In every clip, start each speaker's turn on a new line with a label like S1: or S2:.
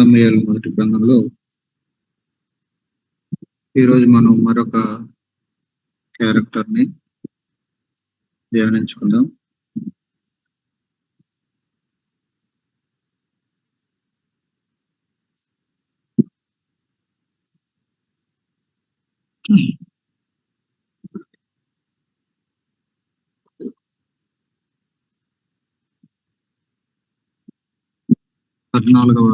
S1: సమూయేలు మొదటి గ్రంథంలో ఈరోజు మనం మరొక క్యారెక్టర్ని ధ్యానించుకుందాం. పద్నాలుగవ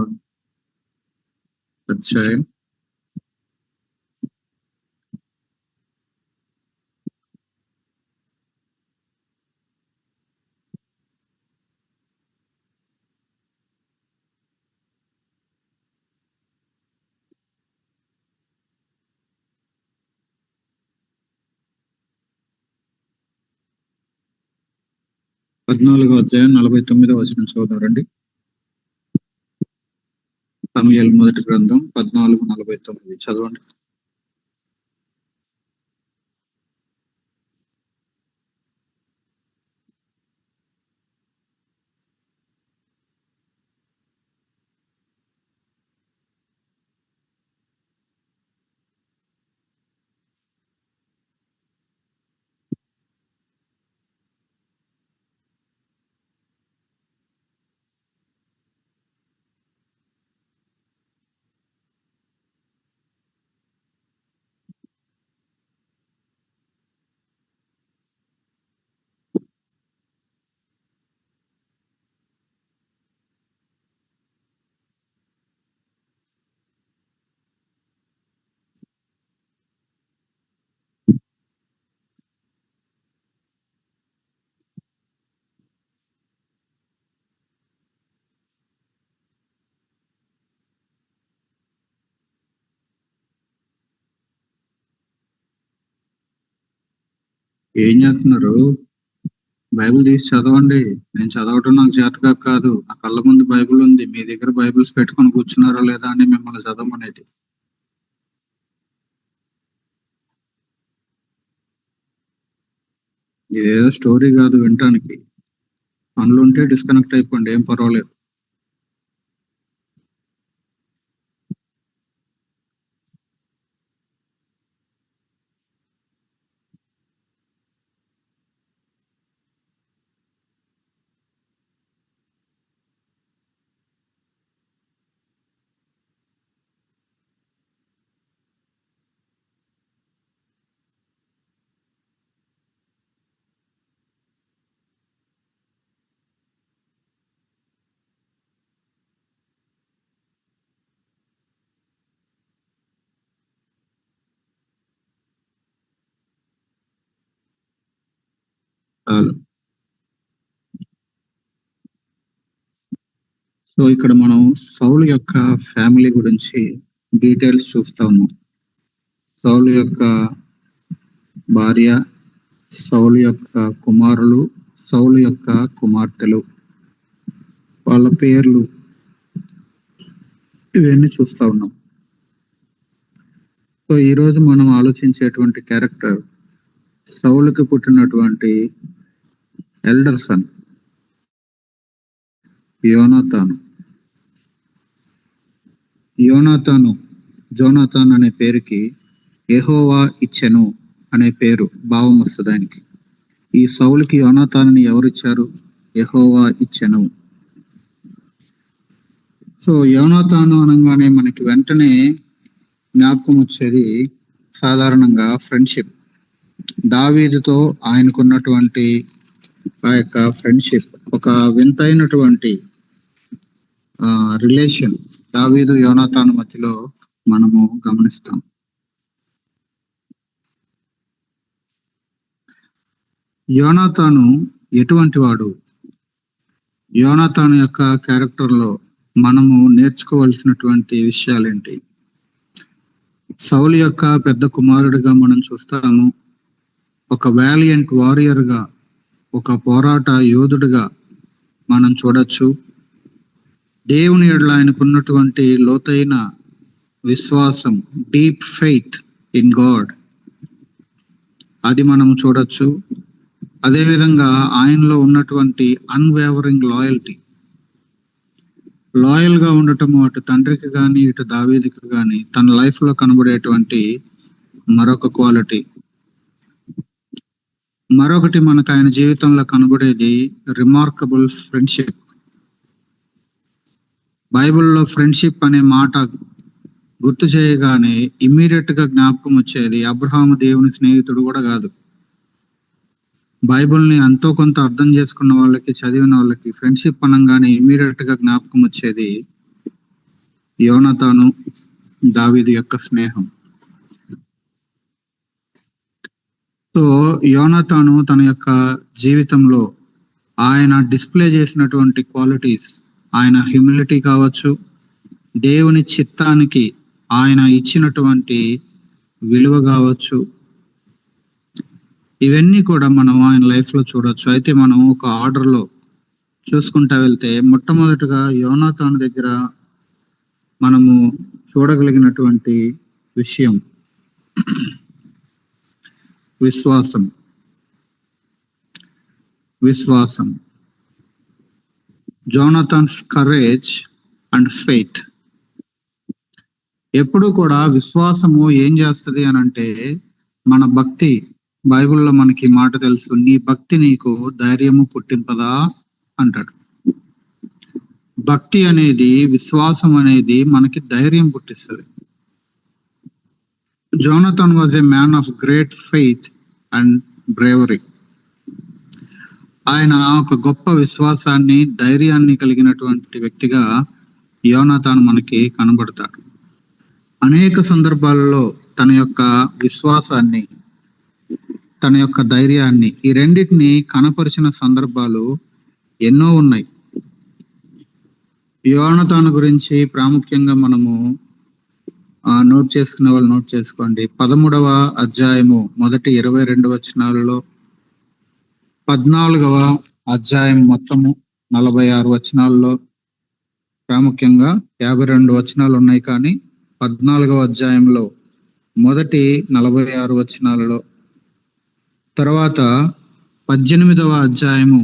S1: అధ్యాయం 49వ వచనం చదువుతారండి. సమూయేలు మొదటి గ్రంథం 14:49 చదవండి. ఏం చేస్తున్నారు? బైబిల్ తీసి చదవండి. నేను చదవటం నాకు చేతగా కాదు. నా కళ్ళ ముందు బైబిల్ ఉంది. మీ దగ్గర బైబిల్స్ పెట్టుకొని కూర్చున్నారా లేదా అని మిమ్మల్ని చదవమనేది. ఇదేదో స్టోరీ కాదు వినటానికి. పనులుంటే డిస్కనెక్ట్ అయిపోండి, ఏం పర్వాలేదు. చాలు. సో ఇక్కడ మనం సౌలు యొక్క ఫ్యామిలీ గురించి డీటెయిల్స్ చూస్తా ఉన్నాం. సౌలు యొక్క భార్య, సౌలు యొక్క కుమారులు, సౌలు యొక్క కుమార్తెలు, వాళ్ళ పేర్లు ఇవన్నీ చూస్తా ఉన్నాం. సో ఈరోజు మనం ఆలోచించేటువంటి క్యారెక్టర్ సౌలుకి పుట్టినటువంటి ఎల్డర్ సన్ జోనాతాన్ అనే పేరుకి యెహోవా ఇచ్చెను అనే పేరు భావం వస్తుంది ఆయనకి. ఈ సౌలుకి యోనాతాన్ని ఎవరిచ్చారు? యెహోవా ఇచ్చెను. సో యోనాతాను అనగానే మనకి వెంటనే జ్ఞాపకం వచ్చేది సాధారణంగా ఫ్రెండ్షిప్. దావీదుతో ఆయనకున్నటువంటి ఆ యొక్క ఫ్రెండ్షిప్, ఒక వింతైనటువంటి రిలేషన్ దావీదు యోనాతాను మధ్యలో మనము గమనిస్తాం. యోనాతాను ఎటువంటి వాడు? యోనాతాను యొక్క క్యారెక్టర్లో మనము నేర్చుకోవాల్సినటువంటి విషయాలేంటి? సౌలు యొక్క పెద్ద కుమారుడిగా మనం చూస్తాము. ఒక వాలియంట్ వారియర్గా, ఒక పోరాట యోధుడిగా మనం చూడొచ్చు. దేవుని ఎడల ఆయనకున్నటువంటి లోతైన విశ్వాసం, డీప్ ఫెయిత్ ఇన్ గాడ్, అది మనం చూడొచ్చు. అదేవిధంగా ఆయనలో ఉన్నటువంటి అన్వేవరింగ్ లాయల్టీ, లాయల్ గా ఉండటము అటు తండ్రికి కానీ ఇటు దావీదుకి కానీ తన లైఫ్ లో కనబడేటువంటి మరొక క్వాలిటీ. మరొకటి మనకు ఆయన జీవితంలో కనబడేది రిమార్కబుల్ ఫ్రెండ్షిప్. బైబిల్లో ఫ్రెండ్షిప్ అనే మాట గుర్తు చేయగానే ఇమ్మీడియట్ గా జ్ఞాపకం వచ్చేది అబ్రహాము దేవుని స్నేహితుడు కూడా కాదు. బైబిల్ని ఎంతో కొంత అర్థం చేసుకున్న వాళ్ళకి, చదివిన వాళ్ళకి ఫ్రెండ్షిప్ అనగానే ఇమ్మీడియట్ గా జ్ఞాపకం వచ్చేది యోనాతాను దావీదు యొక్క స్నేహం. సో యోనాతాను తన యొక్క జీవితంలో ఆయన డిస్ప్లే చేసినటువంటి క్వాలిటీస్, ఆయన హ్యూమిలిటీ కావచ్చు, దేవుని చిత్తానికి ఆయన ఇచ్చినటువంటి విలువ కావచ్చు, ఇవన్నీ కూడా మనం ఆయన లైఫ్ లో చూడొచ్చు. అయితే మనం ఒక ఆర్డర్ లో చూసుకుంటా వెళ్తే మొట్టమొదటిగా యోనాతాను దగ్గర మనము చూడగలిగినటువంటి విషయం విశ్వాసం. విశ్వాసం, జోనాథన్స్ కరేజ్ అండ్ ఫెయిత్. ఎప్పుడు కూడా విశ్వాసము ఏం చేస్తుంది అని అంటే, మన భక్తి, బైబిల్లో మనకి మాట తెలుసు, నీ భక్తి నీకు ధైర్యము పుట్టింపదా అంటాడు. భక్తి అనేది, విశ్వాసం అనేది మనకి ధైర్యం పుట్టిస్తుంది. Jonathan was a man of great faith and bravery. ఆయన ఒక గొప్ప విశ్వాసాన్ని, ధైర్యాన్ని కలిగినటువంటి వ్యక్తిగా యోనాతాను మనకి కనబడతాడు. అనేక సందర్భాలలో తన యొక్క విశ్వాసాన్ని, తన యొక్క ధైర్యాన్ని, ఈ రెండింటిని కనపరిచిన సందర్భాలు ఎన్నో ఉన్నాయి. యోనాతాను గురించి ప్రాముఖ్యంగా మనము నోట్ చేసుకునే వాళ్ళు నోట్ చేసుకోండి. 13వ అధ్యాయము మొదటి 22 వచనాలలో, 14వ అధ్యాయం మొత్తము 46 వచనాల్లో, ప్రాముఖ్యంగా 52 వచనాలు ఉన్నాయి, కానీ 14వ అధ్యాయంలో మొదటి 46 వచనాలలో, తర్వాత 18వ అధ్యాయము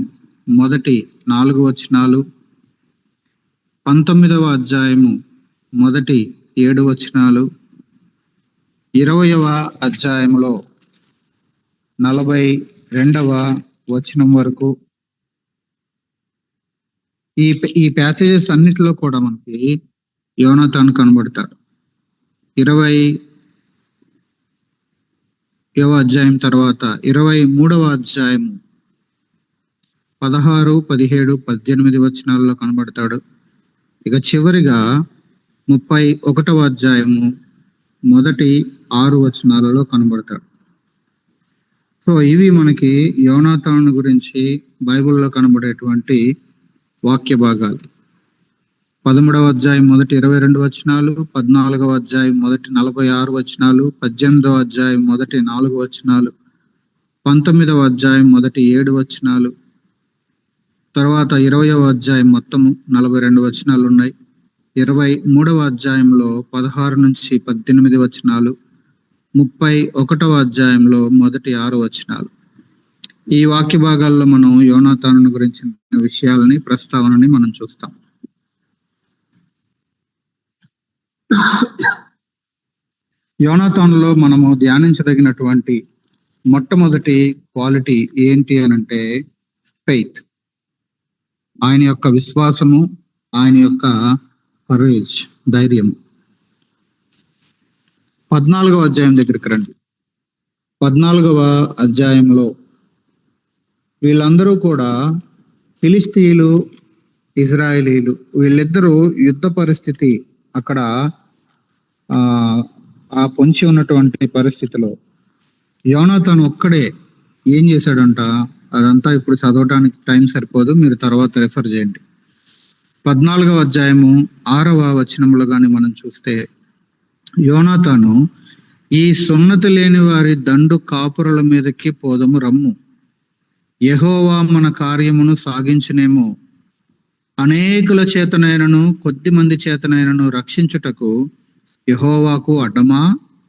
S1: మొదటి 4 వచనాలు, 19వ అధ్యాయము మొదటి 7 వచనాలు, 20వ అధ్యాయంలో 42వ వచనం వరకు, ఈ ప్యాసేజెస్ అన్నిటిలో కూడా మనకి యోనాతాను కనబడతాడు. 20వ అధ్యాయం తర్వాత 23వ అధ్యాయము 16, 17, 18 వచనాల్లో కనబడతాడు. ఇక చివరిగా 31వ అధ్యాయము మొదటి 6 వచనాలలో కనబడతాడు. సో ఇవి మనకి యోనాతాను గురించి బైబిల్లో కనబడేటువంటి వాక్య భాగాలు. 13వ అధ్యాయం మొదటి 22 వచనాలు, 14వ అధ్యాయం మొదటి 46 వచనాలు, 18వ అధ్యాయం మొదటి 4 వచనాలు, 19వ అధ్యాయం మొదటి 7 వచనాలు, తర్వాత 20వ అధ్యాయం మొత్తము 42 వచనాలు ఉన్నాయి. 23వ అధ్యాయంలో 16 నుంచి 18 వచనాలు, 31వ అధ్యాయంలో మొదటి 6 వచనాలు. ఈ వాక్య భాగాల్లో మనం యోనాతాను గురించిన విషయాలని, ప్రస్తావనని మనం చూస్తాం. యోనాతానులో మనము ధ్యానించదగినటువంటి మొట్టమొదటి క్వాలిటీ ఏంటి అనంటే ఫెయిత్. ఆయన యొక్క విశ్వాసము, ఆయన యొక్క కరేజ్, ధైర్యము. 14వ అధ్యాయం దగ్గరికి రండి. 14వ అధ్యాయంలో వీళ్ళందరూ కూడా ఫిలిస్తీయులు, ఇజ్రాయేలీలు, వీళ్ళిద్దరూ యుద్ధ పరిస్థితి అక్కడ ఆ పొంచి ఉన్నటువంటి పరిస్థితిలో యోనాతాను ఒక్కడే ఏం చేశాడంట, అదంతా ఇప్పుడు చదవడానికి టైం సరిపోదు, మీరు తర్వాత రెఫర్ చేయండి. 14వ అధ్యాయము 6వ వచనంలో కానీ మనం చూస్తే, యోనాతాను, ఈ సున్నతి లేని వారి దండు కాపురుల మీదకి పోదము రమ్ము, యెహోవా మన కార్యమును సాగించునేమో, అనేకుల చేతనైనను కొద్ది మంది చేతనైనను రక్షించుటకు యెహోవాకు అడ్డమా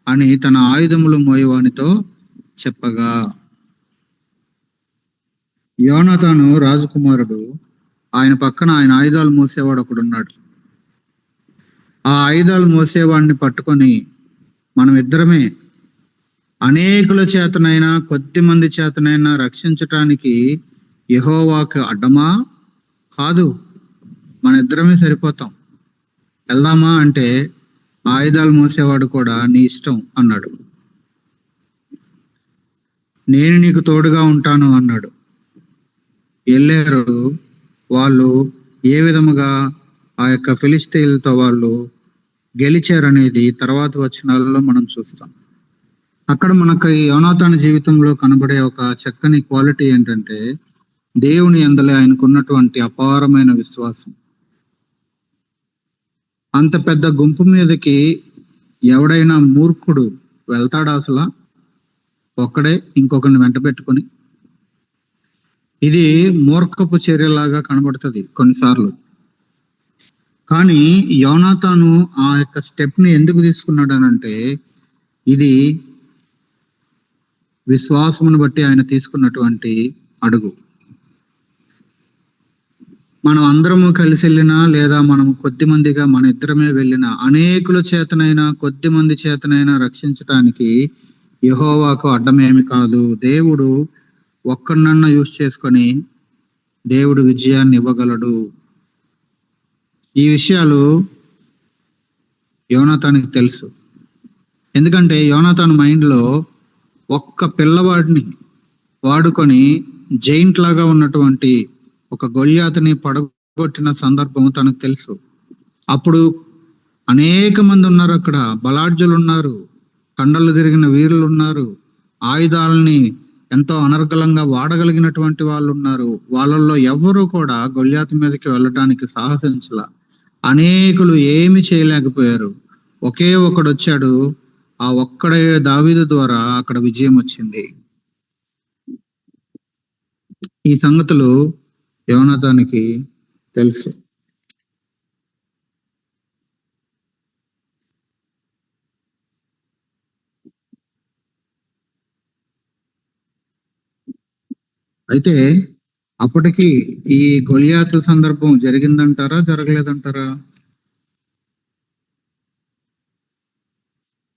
S1: అని తన ఆయుధములు మోయవానితో చెప్పగా. యోనాతాను రాజకుమారుడు, ఆయన పక్కన ఆయన ఆయుధాలు మోసేవాడు ఒకడున్నాడు. ఆ ఆయుధాలు మోసేవాడిని పట్టుకొని మనం ఇద్దరమే అనేకుల చేతనైనా కొద్ది మంది చేతనైనా రక్షించటానికి యెహోవాకు అడ్డమా? కాదు, మన ఇద్దరమే సరిపోతాం, వెళ్దామా అంటే ఆయుధాలు మోసేవాడు కూడా నీ ఇష్టం అన్నాడు. నేను నీకు తోడుగా ఉంటాను అన్నాడు. వెళ్ళారు. వాళ్ళు ఏ విధముగా ఆ యొక్క ఫిలిష్తీయులతో వాళ్ళు గెలిచారనేది తర్వాత వచనాలలో మనం చూస్తాం. అక్కడ మనకు ఈ యోనాతాను జీవితంలో కనబడే ఒక చక్కని క్వాలిటీ ఏంటంటే దేవుని యందలి ఆయనకున్నటువంటి అపారమైన విశ్వాసం. అంత పెద్ద గుంపు మీదకి ఎవడైనా మూర్ఖుడు వెళ్తాడా అసలు? ఒక్కడే ఇంకొకరిని వెంట పెట్టుకొని? ఇది మూర్ఖపు చర్యలాగా కనబడుతుంది కొన్నిసార్లు. కానీ యోనాతాను ఆ యొక్క స్టెప్ ని ఎందుకు తీసుకున్నాడు అనంటే ఇది విశ్వాసమును బట్టి ఆయన తీసుకున్నటువంటి అడుగు. మనం అందరము కలిసి వెళ్ళినా లేదా మనం కొద్ది మందిగా మన ఇద్దరమే వెళ్ళినా అనేకుల చేతనైనా కొద్ది మంది చేతనైనా రక్షించటానికి యెహోవాకు అడ్డమేమి కాదు. దేవుడు ఒక్కడినన్నా యూజ్ చేసుకొని దేవుడు విజయాన్ని ఇవ్వగలడు. ఈ విషయాలు యోనాతానికి తెలుసు. ఎందుకంటే యోనాతాను మైండ్లో ఒక్క పిల్లవాడిని వాడుకొని జైంట్ లాగా ఉన్నటువంటి ఒక గొల్యాతుని పడగొట్టిన సందర్భం తనకు తెలుసు. అప్పుడు అనేక మంది ఉన్నారు, అక్కడ బలాఢ్యులు ఉన్నారు, కండలు తిరిగిన వీరులు ఉన్నారు, ఆయుధాలని ఎంతో అనర్గళంగా వాడగలిగినటువంటి వాళ్ళు ఉన్నారు. వాళ్ళల్లో ఎవ్వరూ కూడా గొల్యాతు మీదకి వెళ్ళడానికి సాహసించల. అనేకులు ఏమి చేయలేకపోయారు. ఒకే ఒకడు వచ్చాడు. ఆ ఒక్కడే దావీదు ద్వారా అక్కడ విజయం వచ్చింది. ఈ సంగతులు యోనాతానికి తెలుసు. అయితే అప్పటికి ఈ గొల్యాతు సందర్భం జరిగిందంటారా, జరగలేదంటారా?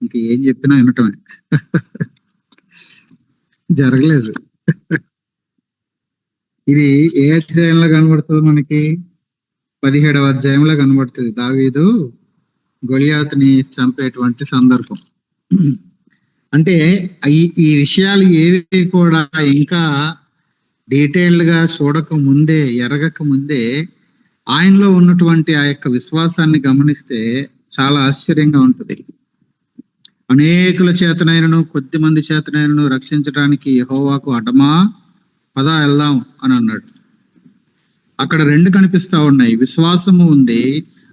S1: ఇంక ఏం చెప్పినా వినటమే. జరగలేదు. ఇది ఏ అధ్యాయంలో కనబడుతుంది మనకి? 17వ అధ్యాయంలో కనబడుతుంది. దావీదు గొలియాతుని చంపేటువంటి సందర్భం. అంటే ఈ విషయాలు ఏవి కూడా ఇంకా డీటెయిల్డ్ గా చూడక ముందే, ఎరగక ముందే ఆయనలో ఉన్నటువంటి ఆ యొక్క విశ్వాసాన్ని గమనిస్తే చాలా ఆశ్చర్యంగా ఉంటుంది. అనేకుల చేతనైనను కొద్ది మంది చేతనైనను రక్షించడానికి యెహోవాకు అడ్డమా? పద వెళ్దాం అని అన్నాడు. అక్కడ రెండు కనిపిస్తా ఉన్నాయి. విశ్వాసము ఉంది,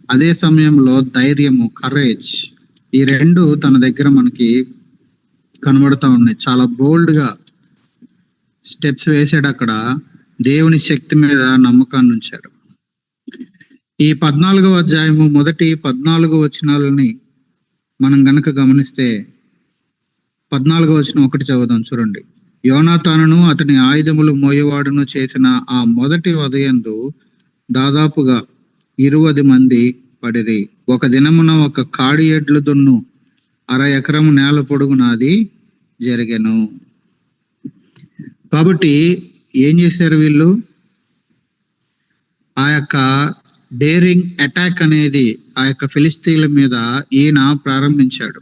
S1: అదే సమయంలో ధైర్యము, కరేజ్. ఈ రెండు తన దగ్గర మనకి కనబడతా ఉన్నాయి. చాలా బోల్డ్ గా స్టెప్స్ వేసాడు. అక్కడ దేవుని శక్తి మీద నమ్మకాన్ని ఉంచాడు. ఈ 14వ అధ్యాయము మొదటి 14 వచనాలని మనం గనక గమనిస్తే 14వ వచనం ఒకటి చదువుదాం, చూడండి. యోనాతానును అతని ఆయుధములు మోయవాడును చేసిన ఆ మొదటి ఉదయందు దాదాపుగా 20 మంది పడిరి. ఒక దినమున ఒక కాడి ఎడ్లు దున్ను 1/2 ఎకరము నేల పొడుగున అది జరిగెను. కాబట్టి ఏం చేశారు వీళ్ళు? ఆ యొక్క డేరింగ్ అటాక్ అనేది ఆ యొక్క ఫిలిస్తీన్ల మీద ఈయన ప్రారంభించాడు.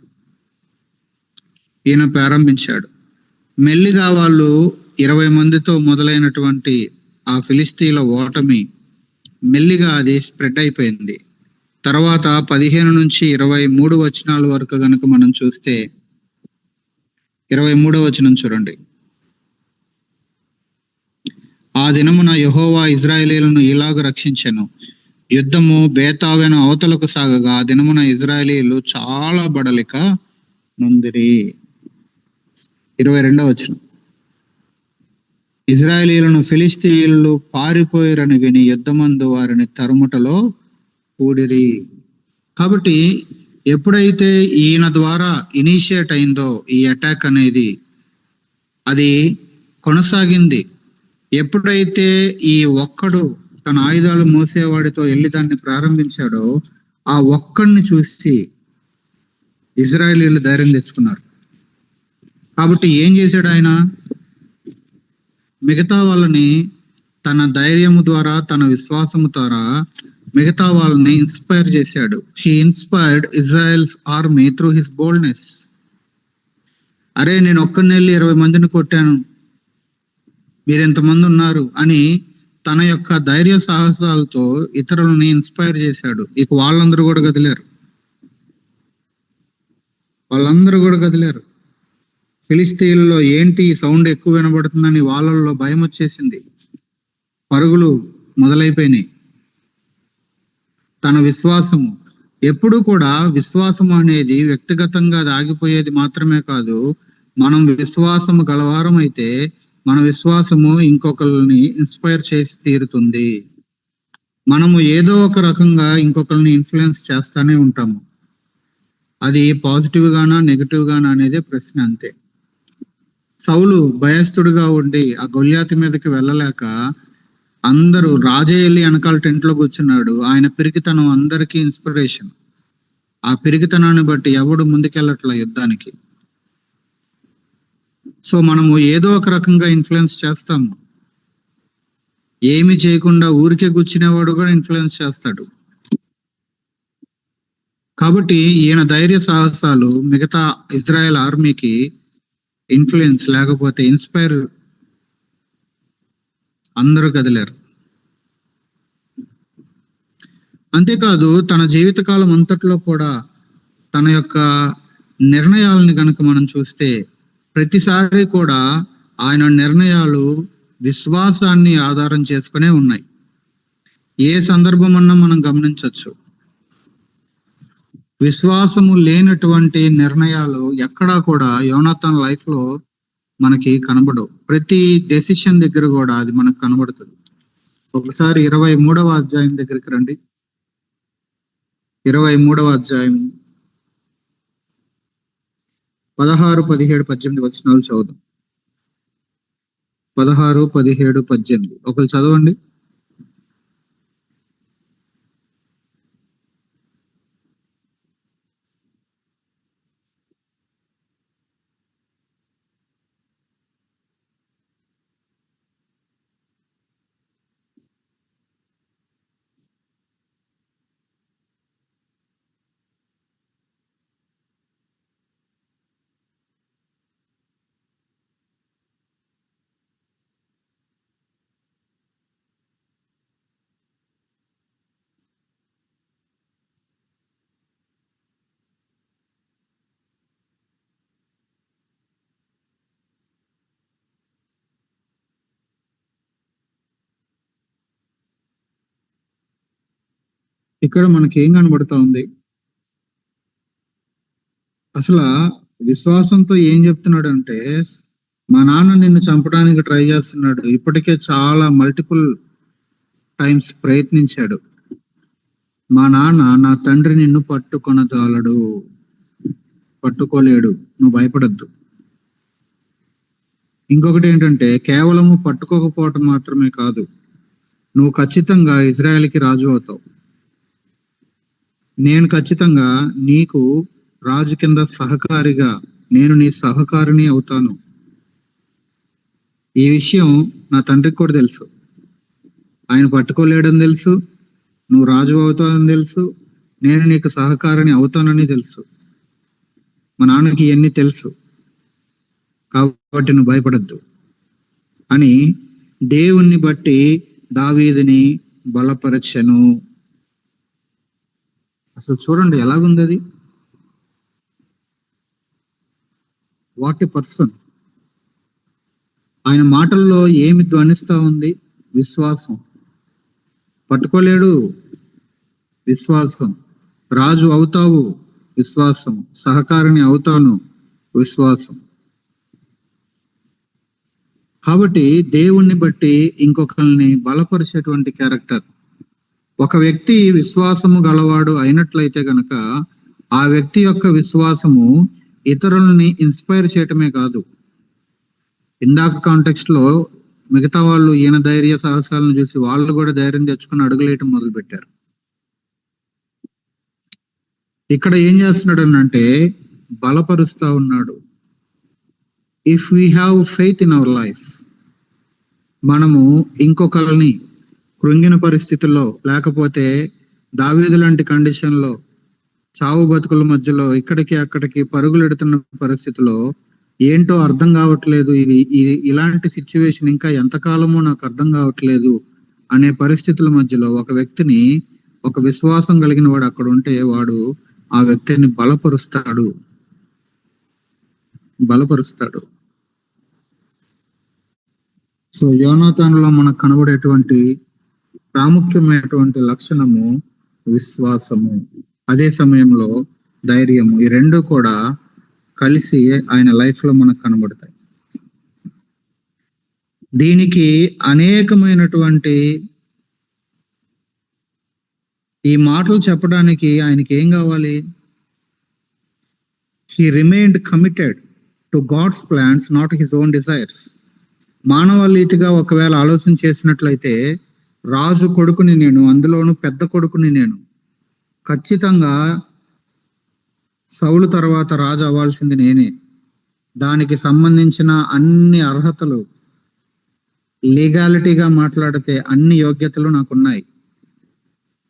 S1: మెల్లిగా వాళ్ళు 20 మందితో మొదలైనటువంటి ఆ ఫిలిస్తీన్ల ఓటమి మెల్లిగా అది స్ప్రెడ్ అయిపోయింది. తర్వాత 15 నుంచి 23 వచనాల వరకు గనక మనం చూస్తే 23వ వచనం చూడండి. ఆ దినమున యెహోవా ఇశ్రాయేలీయులను ఇలాగ రక్షించెను. యుద్ధము బేతావెను అవతలకు సాగగా ఆ దినమున ఇశ్రాయేలీయులు చాలా బడలిక నొందిరి. 22వ వచనం. ఇశ్రాయేలీయులను ఫిలిస్తీయులు పారిపోయిరని విని యుద్ధమందు వారిని తరుముటలో కూడిరి. కాబట్టి ఎప్పుడైతే ఈయన ద్వారా ఇనిషియేట్ అయిందో ఈ అటాక్ అనేది, అది కొనసాగింది. ఎప్పుడైతే ఈ ఒక్కడు తన ఆయుధాలు మోసేవాడితో వెళ్ళి దాన్ని ప్రారంభించాడో ఆ ఒక్కడిని చూసి ఇజ్రాయేలీలు ధైర్యం తెచ్చుకున్నారు. కాబట్టి ఏం చేశాడు ఆయన? మిగతా వాళ్ళని తన ధైర్యము ద్వారా, తన విశ్వాసము ద్వారా మిగతా వాళ్ళని ఇన్స్పైర్ చేశాడు. He inspired Israel's army through his boldness. అరే, నేను ఒక్కడిని వెళ్ళి 20 మందిని కొట్టాను, మీరు ఎంతమంది ఉన్నారు అని తన యొక్క ధైర్య సాహసాలతో ఇతరులని ఇన్స్పైర్ చేశాడు. ఇక వాళ్ళందరూ కూడా కదిలారు. ఫిలిస్తీన్లో ఏంటి సౌండ్ ఎక్కువ వినబడుతుందని వాళ్ళల్లో భయం వచ్చేసింది, పరుగులు మొదలైపోయినాయి. తన విశ్వాసము ఎప్పుడు కూడా, విశ్వాసము అనేది వ్యక్తిగతంగా అది ఆగిపోయేది మాత్రమే కాదు. మనం విశ్వాసము గలవారం అయితే మన విశ్వాసము ఇంకొకరిని ఇన్స్పైర్ చేసి తీరుతుంది. మనము ఏదో ఒక రకంగా ఇంకొకరిని ఇన్ఫ్లుయెన్స్ చేస్తానే ఉంటాము. అది పాజిటివ్ గానా నెగిటివ్ గానా అనేదే ప్రశ్న, అంతే. సౌలు భయస్థుడిగా ఉండి ఆ గొల్యాతి మీదకి వెళ్ళలేక అందరూ, రాజే వెళ్ళి వెనకాల టెంట్ లో కూర్చున్నాడు. ఆయన పిరికితనం అందరికీ ఇన్స్పిరేషన్. ఆ పిరికితనాన్ని బట్టి ఎవడు ముందుకెళ్ళట్ల యుద్ధానికి. సో మనము ఏదో ఒక రకంగా ఇన్ఫ్లుయెన్స్ చేస్తాము. ఏమి చేయకుండా ఊరికే కూర్చునేవాడు కూడా ఇన్ఫ్లుయెన్స్ చేస్తాడు. కాబట్టి ఈయన ధైర్య సాహసాలు మిగతా ఇజ్రాయెల్ ఆర్మీకి ఇన్ఫ్లుయెన్స్, లేకపోతే ఇన్స్పైర్, అందరూ కదిలారు. అంతేకాదు తన జీవితకాలం అంతట్లో కూడా తన యొక్క నిర్ణయాలని కనుక మనం చూస్తే ప్రతిసారి కూడా ఆయన నిర్ణయాలు విశ్వాసాన్ని ఆధారం చేసుకునే ఉన్నాయి. ఏ సందర్భం అన్నా మనం గమనించవచ్చు, విశ్వాసము లేనటువంటి నిర్ణయాలు ఎక్కడా కూడా యోనాతాన్ లైఫ్ లో మనకి కనబడవు. ప్రతి డెసిషన్ దగ్గర కూడా అది మనకు కనబడుతుంది. ఒకసారి 23వ అధ్యాయం దగ్గరికి రండి. 23వ అధ్యాయం 16, 17, 18 వచనాలు చదువుదాం. 16, 17, 18 ఒకరు చదవండి. ఇక్కడ మనకి ఏం కనబడతా ఉంది? అసలు విశ్వాసంతో ఏం చెప్తున్నాడు అంటే, మా నాన్న నిన్ను చంపడానికి ట్రై చేస్తున్నాడు, ఇప్పటికే చాలా మల్టిపుల్ టైమ్స్ ప్రయత్నించాడు. మా నాన్న, నా తండ్రి నిన్ను పట్టుకోలేడు, నువ్వు భయపడద్దు. ఇంకొకటి ఏంటంటే, కేవలము పట్టుకోకపోవటం మాత్రమే కాదు, నువ్వు ఖచ్చితంగా ఇజ్రాయెల్కి రాజు అవుతావు. నేను ఖచ్చితంగా నీకు రాజు కింద సహకారిగా, నేను నీ సహకారిని అవుతాను. ఈ విషయం నా తండ్రికి కూడా తెలుసు. ఆయన పట్టుకోలేడని తెలుసు, నువ్వు రాజు అవుతావని తెలుసు, నేను నీకు సహకారిని అవుతానని తెలుసు. మా నాన్నకి ఇవన్నీ తెలుసు, కాబట్టి నువ్వు భయపడద్దు అని దేవుణ్ణి బట్టి దావీదుని బలపరచెను. అసలు చూడండి ఎలాగుంది అది. What a person. ఆయన మాటల్లో ఏమి ధ్వనిస్తా ఉంది? విశ్వాసం. పట్టుకోలేడు, విశ్వాసం. రాజు అవుతావు, విశ్వాసం. సహకారిని అవుతాను, విశ్వాసం. కాబట్టి దేవుణ్ణి బట్టి ఇంకొకరిని బలపరిచేటువంటి క్యారెక్టర్. ఒక వ్యక్తి విశ్వాసము గలవాడు అయినట్లయితే గనక ఆ వ్యక్తి యొక్క విశ్వాసము ఇతరులని ఇన్స్పైర్ చేయటమే కాదు. ఇందాక కాంటెక్స్ట్ లో మిగతా వాళ్ళు ఈయన ధైర్య సాహసాలను చూసి వాళ్ళు కూడా ధైర్యం తెచ్చుకుని అడుగులేయటం మొదలు పెట్టారు. ఇక్కడ ఏం చేస్తున్నాడు అంటే బలపరుస్తా ఉన్నాడు. If we have faith in our life, మనము ఇంకొకరిని కృంగిన పరిస్థితుల్లో, లేకపోతే దావీదు లాంటి కండిషన్లో, చావు బతుకుల మధ్యలో ఇక్కడికి అక్కడికి పరుగులెడుతున్న పరిస్థితిలో, ఏంటో అర్థం కావట్లేదు, ఇది ఇది ఇలాంటి సిచ్యువేషన్ ఇంకా ఎంతకాలమో నాకు అర్థం కావట్లేదు అనే పరిస్థితుల మధ్యలో ఒక వ్యక్తిని, ఒక విశ్వాసం కలిగిన వాడు అక్కడ ఉంటే వాడు ఆ వ్యక్తిని బలపరుస్తాడు. సో యోనాతానులో మనకు కనబడేటువంటి ప్రాముఖ్యమైనటువంటి లక్షణము విశ్వాసము, అదే సమయంలో ధైర్యము. ఈ రెండు కూడా కలిసి ఆయన లైఫ్ లో మనకు కనబడతాయి. దీనికి అనేకమైనటువంటి ఈ మాటలు చెప్పడానికి ఆయనకి ఏం కావాలి? He remained committed to God's plans, not his own desires. మానవ రీతిగా ఒకవేళ ఆలోచన చేసినట్లయితే, రాజు కొడుకుని నేను, అందులోను పెద్ద కొడుకుని నేను, ఖచ్చితంగా సౌలు తర్వాత రాజు అవ్వాల్సింది నేనే. దానికి సంబంధించిన అన్ని అర్హతలు, లీగాలిటీగా మాట్లాడితే అన్ని యోగ్యతలు నాకున్నాయి.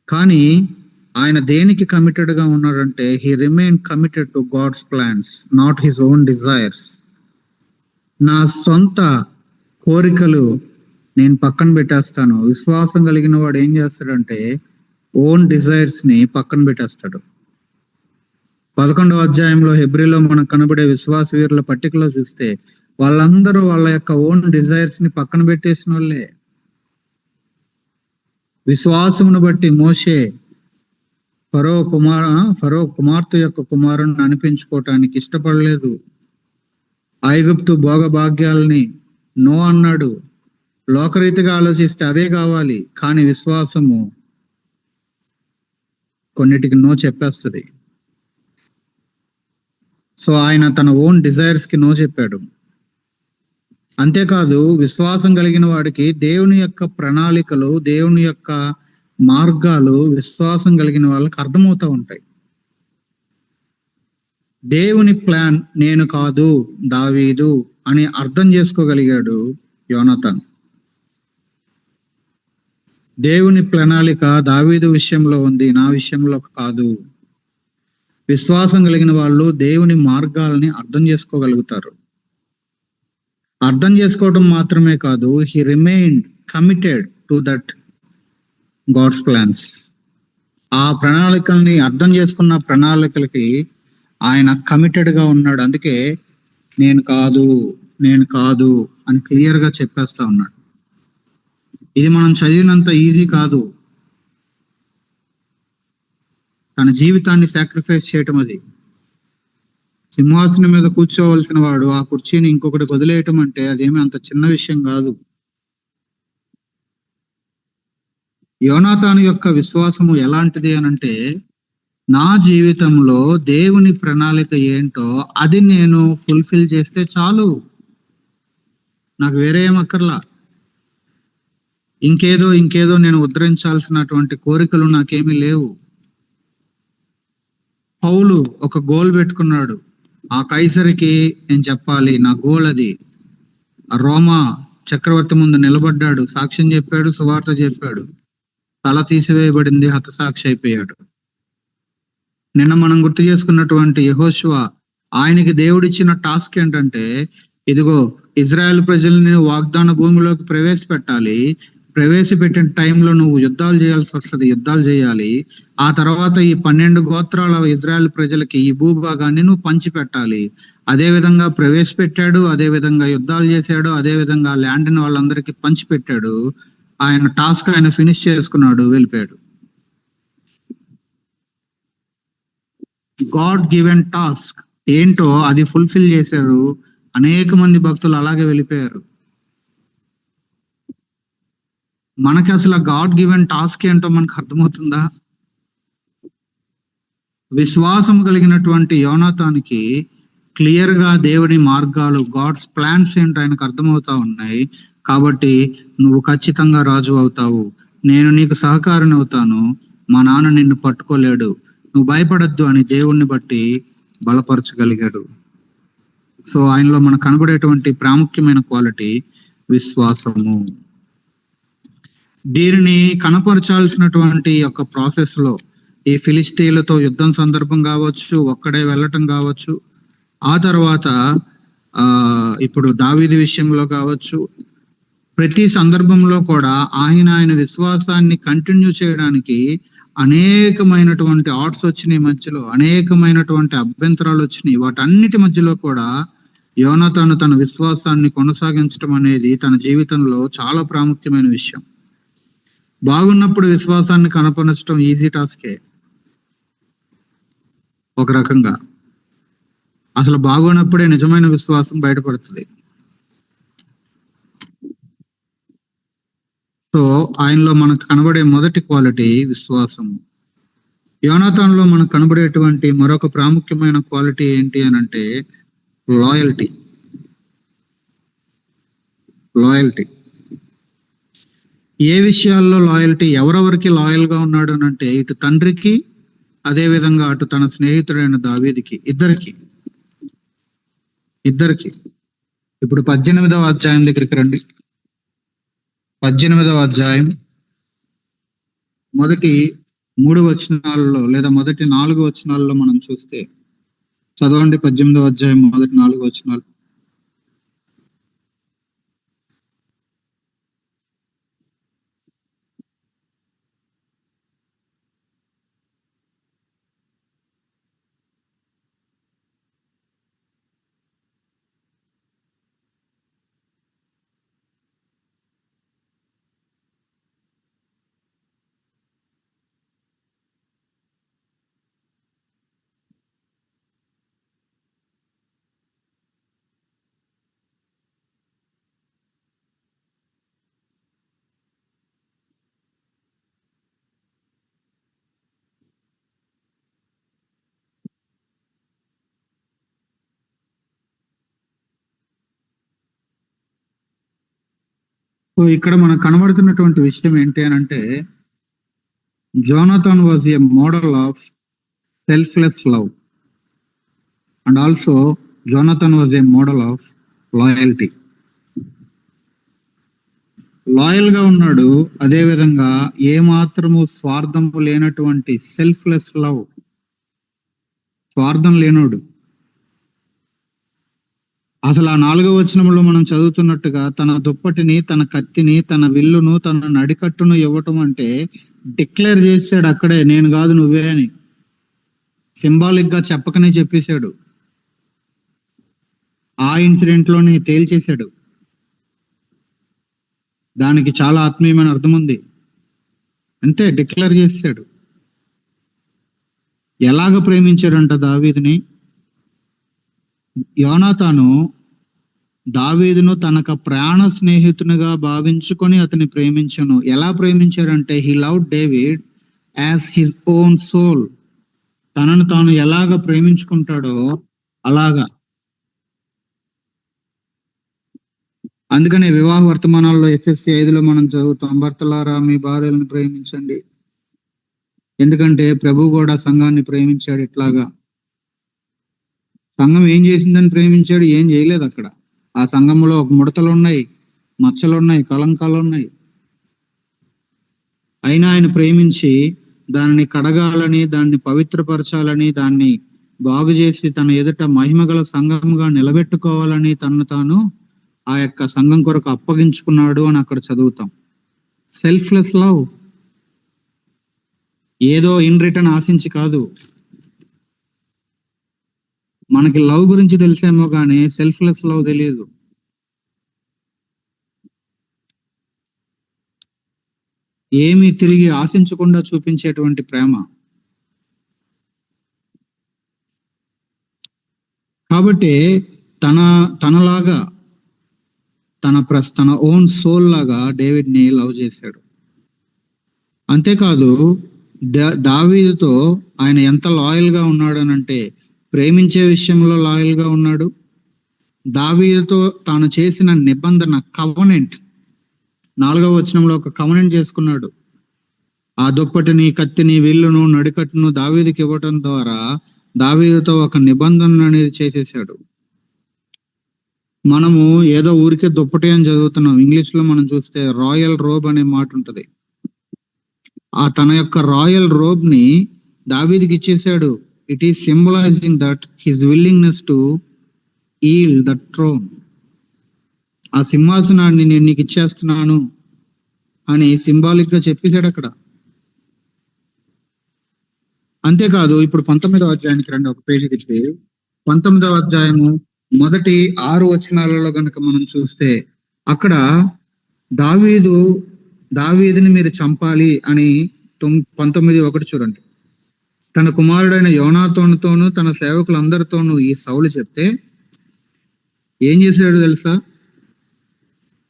S1: కానీ ఆయన దేనికి కమిటెడ్ గా ఉన్నాడంటే, he remain committed to God's plans, not his own desires. నా సొంత కోరికలు నేను పక్కన పెట్టేస్తాను. విశ్వాసం కలిగిన వాడు ఏం చేస్తాడంటే ఓన్ డిజైర్స్ ని పక్కన పెట్టేస్తాడు. 11వ అధ్యాయంలో హెబ్రీలో మనకు కనబడే విశ్వాస వీరుల పట్టికలో చూస్తే వాళ్ళందరూ వాళ్ళ యొక్క ఓన్ డిజైర్స్ ని పక్కన పెట్టేసిన వాళ్ళే. విశ్వాసమును బట్టి మోషే ఫరో కుమార్తె యొక్క కుమారుని అనిపించుకోవటానికి ఇష్టపడలేదు. ఐగుప్తు భోగభాగ్యాలని నో అన్నాడు. లోకరీతిగా ఆలోచిస్తే అవే కావాలి, కానీ విశ్వాసము కొన్నిటికి నో చెప్పేస్తుంది. సో ఆయన తన ఓన్ డిజైర్స్ కి నో చెప్పాడు. అంతేకాదు, విశ్వాసం కలిగిన వాడికి దేవుని యొక్క ప్రణాళికలు, దేవుని యొక్క మార్గాలు విశ్వాసం కలిగిన వాళ్ళకి అర్థమవుతూ ఉంటాయి. దేవుని ప్లాన్ నేను కాదు, దావీదు అని అర్థం చేసుకోగలిగాడు యోనాతాన్. దేవుని ప్రణాళిక దావీదు విషయంలో ఉంది, నా విషయంలో కాదు. విశ్వాసం కలిగిన వాళ్ళు దేవుని మార్గాలని అర్థం చేసుకోగలుగుతారు. అర్థం చేసుకోవడం మాత్రమే కాదు, he remained committed to that God's plans. ఆ ప్రణాళికల్ని అర్థం చేసుకున్న ప్రణాళికలకి ఆయన కమిటెడ్ గా ఉన్నాడు. అందుకే నేను కాదు అని క్లియర్ గా చెప్పేస్తా ఉన్నాడు. ఇది మనం చదివినంత ఈజీ కాదు. తన జీవితాన్ని సాక్రిఫైస్ చేయటం, అది సింహాసనం మీద కూర్చోవలసిన వాడు ఆ కుర్చీని ఇంకొకటి వదిలేయటం అంటే అదేమీ అంత చిన్న విషయం కాదు. యోనాతాను యొక్క విశ్వాసము ఎలాంటిది అనంటే, నా జీవితంలో దేవుని ప్రణాళిక ఏంటో అది నేను ఫుల్ఫిల్ చేస్తే చాలు, నాకు వేరే ఏం అక్కర్లా. ఇంకేదో నేను ఉద్ధరించాల్సినటువంటి కోరికలు నాకేమీ లేవు. పౌలు ఒక గోల్ పెట్టుకున్నాడు. ఆ కైసరికి నేను చెప్పాలి, నా గోల్ అది. ఆ రోమా చక్రవర్తి ముందు నిలబడ్డాడు, సాక్ష్యం చెప్పాడు, సువార్త చెప్పాడు. తల తీసివేయబడింది, హతసాక్షి అయిపోయాడు. నిన్న మనం గుర్తు చేసుకున్నటువంటి యెహోషువ, ఆయనకి దేవుడిచ్చిన టాస్క్ ఏంటంటే, ఇదిగో ఇజ్రాయెల్ ప్రజల్ని వాగ్దాన భూమిలోకి ప్రవేశపెట్టిన టైంలో నువ్వు యుద్ధాలు చేయాల్సి వస్తుంది, యుద్ధాలు చేయాలి. ఆ తర్వాత ఈ 12 గోత్రాల ఇజ్రాయెల్ ప్రజలకి ఈ భూభాగాన్ని నువ్వు పంచిపెట్టాలి. అదే విధంగా ప్రవేశపెట్టాడు, అదే విధంగా యుద్ధాలు చేశాడు, అదే విధంగా ల్యాండ్ని వాళ్ళందరికీ పంచిపెట్టాడు. ఆయన టాస్క్ ఆయన ఫినిష్ చేసుకున్నాడు, వెళ్ళిపోయాడు. గాడ్ గివెన్ టాస్క్ ఏంటో అది ఫుల్ఫిల్ చేశారు. అనేక మంది భక్తులు అలాగే వెళ్ళిపోయారు. మనకి అసలు గాడ్ గివెన్ టాస్క్ ఏంటో మనకు అర్థమవుతుందా? విశ్వాసం కలిగినటువంటి యోనాతానికి క్లియర్ గా దేవుని మార్గాలు, గాడ్స్ ప్లాన్స్ ఏంటో ఆయనకు అర్థమవుతా ఉన్నాయి. కాబట్టి నువ్వు ఖచ్చితంగా రాజు అవుతావు, నేను నీకు సహకారిని అవుతాను, మా నాన్న నిన్ను పట్టుకోలేడు, నువ్వు భయపడద్దు అని దేవుణ్ణి బట్టి బలపరచగలిగాడు. సో ఆయనలో మనకు కనబడేటువంటి ప్రాముఖ్యమైన క్వాలిటీ విశ్వాసము. దీనిని కనపరచాల్సినటువంటి యొక్క ప్రాసెస్ లో ఈ ఫిలిస్తీన్లతో యుద్ధం సందర్భం కావచ్చు, ఒక్కడే వెళ్ళటం కావచ్చు, ఆ తర్వాత ఇప్పుడు దావీదు విషయంలో కావచ్చు, ప్రతి సందర్భంలో కూడా ఆయన విశ్వాసాన్ని కంటిన్యూ చేయడానికి అనేకమైనటువంటి ఆర్ట్స్ వచ్చినాయి, మధ్యలో అనేకమైనటువంటి అభ్యంతరాలు వచ్చినాయి. వాటన్నిటి మధ్యలో కూడా యోనాతాను తన విశ్వాసాన్ని కొనసాగించడం అనేది తన జీవితంలో చాలా ప్రాముఖ్యమైన విషయం. బాగున్నప్పుడు విశ్వాసాన్ని కనపరచడం ఈజీ టాస్కే ఒక రకంగా. అసలు బాగున్నప్పుడే నిజమైన విశ్వాసం బయటపడుతుంది. సో ఆయనలో మనకు కనబడే మొదటి క్వాలిటీ విశ్వాసము. యోనాతాన్లో మనకు కనబడేటువంటి మరొక ప్రాముఖ్యమైన క్వాలిటీ ఏంటి అని అంటే లాయల్టీ. లాయల్టీ ఏ విషయాల్లో లాయల్టీ, ఎవరెవరికి లాయల్ గా ఉన్నాడు అని అంటే ఇటు తండ్రికి, అదే విధంగా అటు తన స్నేహితుడైన దావీదుకి, ఇద్దరికి. ఇప్పుడు 18వ అధ్యాయం దగ్గరికి రండి. 18వ అధ్యాయం మొదటి 3 వచనాలలో లేదా మొదటి 4 వచనాలలో మనం చూస్తే, చదవండి 18వ అధ్యాయం మొదటి 4 వచనాలు. సో ఇక్కడ మనకు కనబడుతున్నటువంటి విషయం ఏంటి అని అంటే, Jonathan was A model of selfless love and also Jonathan was A model of loyalty. Loyal గా ఉన్నాడు, అదే విధంగా ఏ మాత్రము స్వార్థము లేనటువంటి సెల్ఫ్లెస్ లవ్, స్వార్థం లేనోడు. అసలు ఆ 4వ వచనంలో మనం చదువుతున్నట్టుగా తన దుప్పటిని, తన కత్తిని, తన విల్లును, తన నడికట్టును ఇవ్వటం అంటే డిక్లేర్ చేశాడు అక్కడే, నేను కాదు నువ్వే అని. సింబాలిక్ గా చెప్పకనే చెప్పేశాడు. ఆ ఇన్సిడెంట్ లోనే తేల్చేశాడు. దానికి చాలా ఆత్మీయమైన అర్థం ఉంది. అంతే, డిక్లేర్ చేశాడు. ఎలాగ ప్రేమించాడంట దావీదుని? యోనాతాను దావీదును తనకు ప్రాణ స్నేహితునిగా భావించుకొని అతన్ని ప్రేమించను. ఎలా ప్రేమించారంటే he loved David as his own soul. తనను తాను ఎలాగ ప్రేమించుకుంటాడో అలాగా. అందుకనే వివాహ వర్తమానాల్లో ఎఫ్ఎస్సి 5లో మనం చదువుతాం, భర్తలారా మీ భార్యలను ప్రేమించండి, ఎందుకంటే ప్రభు కూడా సంఘాన్ని ప్రేమించాడు. ఇట్లాగా సంఘం ఏం చేసిందని ప్రేమించాడు? ఏం చేయలేదు. అక్కడ ఆ సంఘంలో ఒక ముడతలు ఉన్నాయి, మచ్చలు ఉన్నాయి, కలంకాలు ఉన్నాయి. అయినా ఆయన ప్రేమించి దానిని కడగాలని, దాన్ని పవిత్రపరచాలని, దాన్ని బాగు చేసి తన ఎదుట మహిమగల సంఘంగా నిలబెట్టుకోవాలని తనను తాను ఆ యొక్క సంఘం కొరకు అప్పగించుకున్నాడు అని అక్కడ చదువుతాం. Selfless love. ఏదో ఇన్ రిటర్న్ ఆశించి కాదు. మనకి లవ్ గురించి తెలిసేమో కానీ సెల్ఫ్లెస్ లవ్ తెలియదు. ఏమీ తిరిగి ఆశించకుండా చూపించేటువంటి ప్రేమ. కాబట్టి తనలాగా తన ఓన్ సోల్ లాగా డేవిడ్ ని లవ్ చేశాడు. అంతేకాదు దావీదుతో ఆయన ఎంత లాయల్ గా ఉన్నాడు అని అంటే, ప్రేమించే విషయంలో లాయల్ గా ఉన్నాడు. దావీదుతో తాను చేసిన నిబంధన, కవనెంట్, 4వ వచనంలో ఒక కవనెంట్ చేసుకున్నాడు. ఆ దుప్పటిని, కత్తిని, విల్లును, నడికట్టును దావీదుకి ఇవ్వటం ద్వారా దావీదుతో ఒక నిబంధన అనేది చేసేసాడు. మనము ఏదో ఊరికే దుప్పటి అని చదువుతున్నాం. ఇంగ్లీష్ లో మనం చూస్తే రాయల్ రోబ్ అనే మాట ఉంటది. ఆ తన యొక్క రాయల్ రోబ్ ని దావీదుకి ఇచ్చేసాడు. It is symbolising that his willingness to yield the throne. ఆ సింహాసనాన్ని నేను నీకు ఇచ్చేస్తున్నాను అని సింబాలిక్ గా చెప్పేశాడు అక్కడ. అంతేకాదు, ఇప్పుడు 19వ అధ్యాయానికి రండి, ఒక పేజీ తిప్పి. 19వ అధ్యాయము మొదటి 6 వచనాలలో గనుక మనం చూస్తే అక్కడ దావీదుని మీరు చంపాలి అని 19:1 చూడండి. తన కుమారుడైన యోనాతోనుతోను తన సేవకులందరితోనూ ఈ సౌలు చెప్తే ఏం చేశాడు తెలుసా?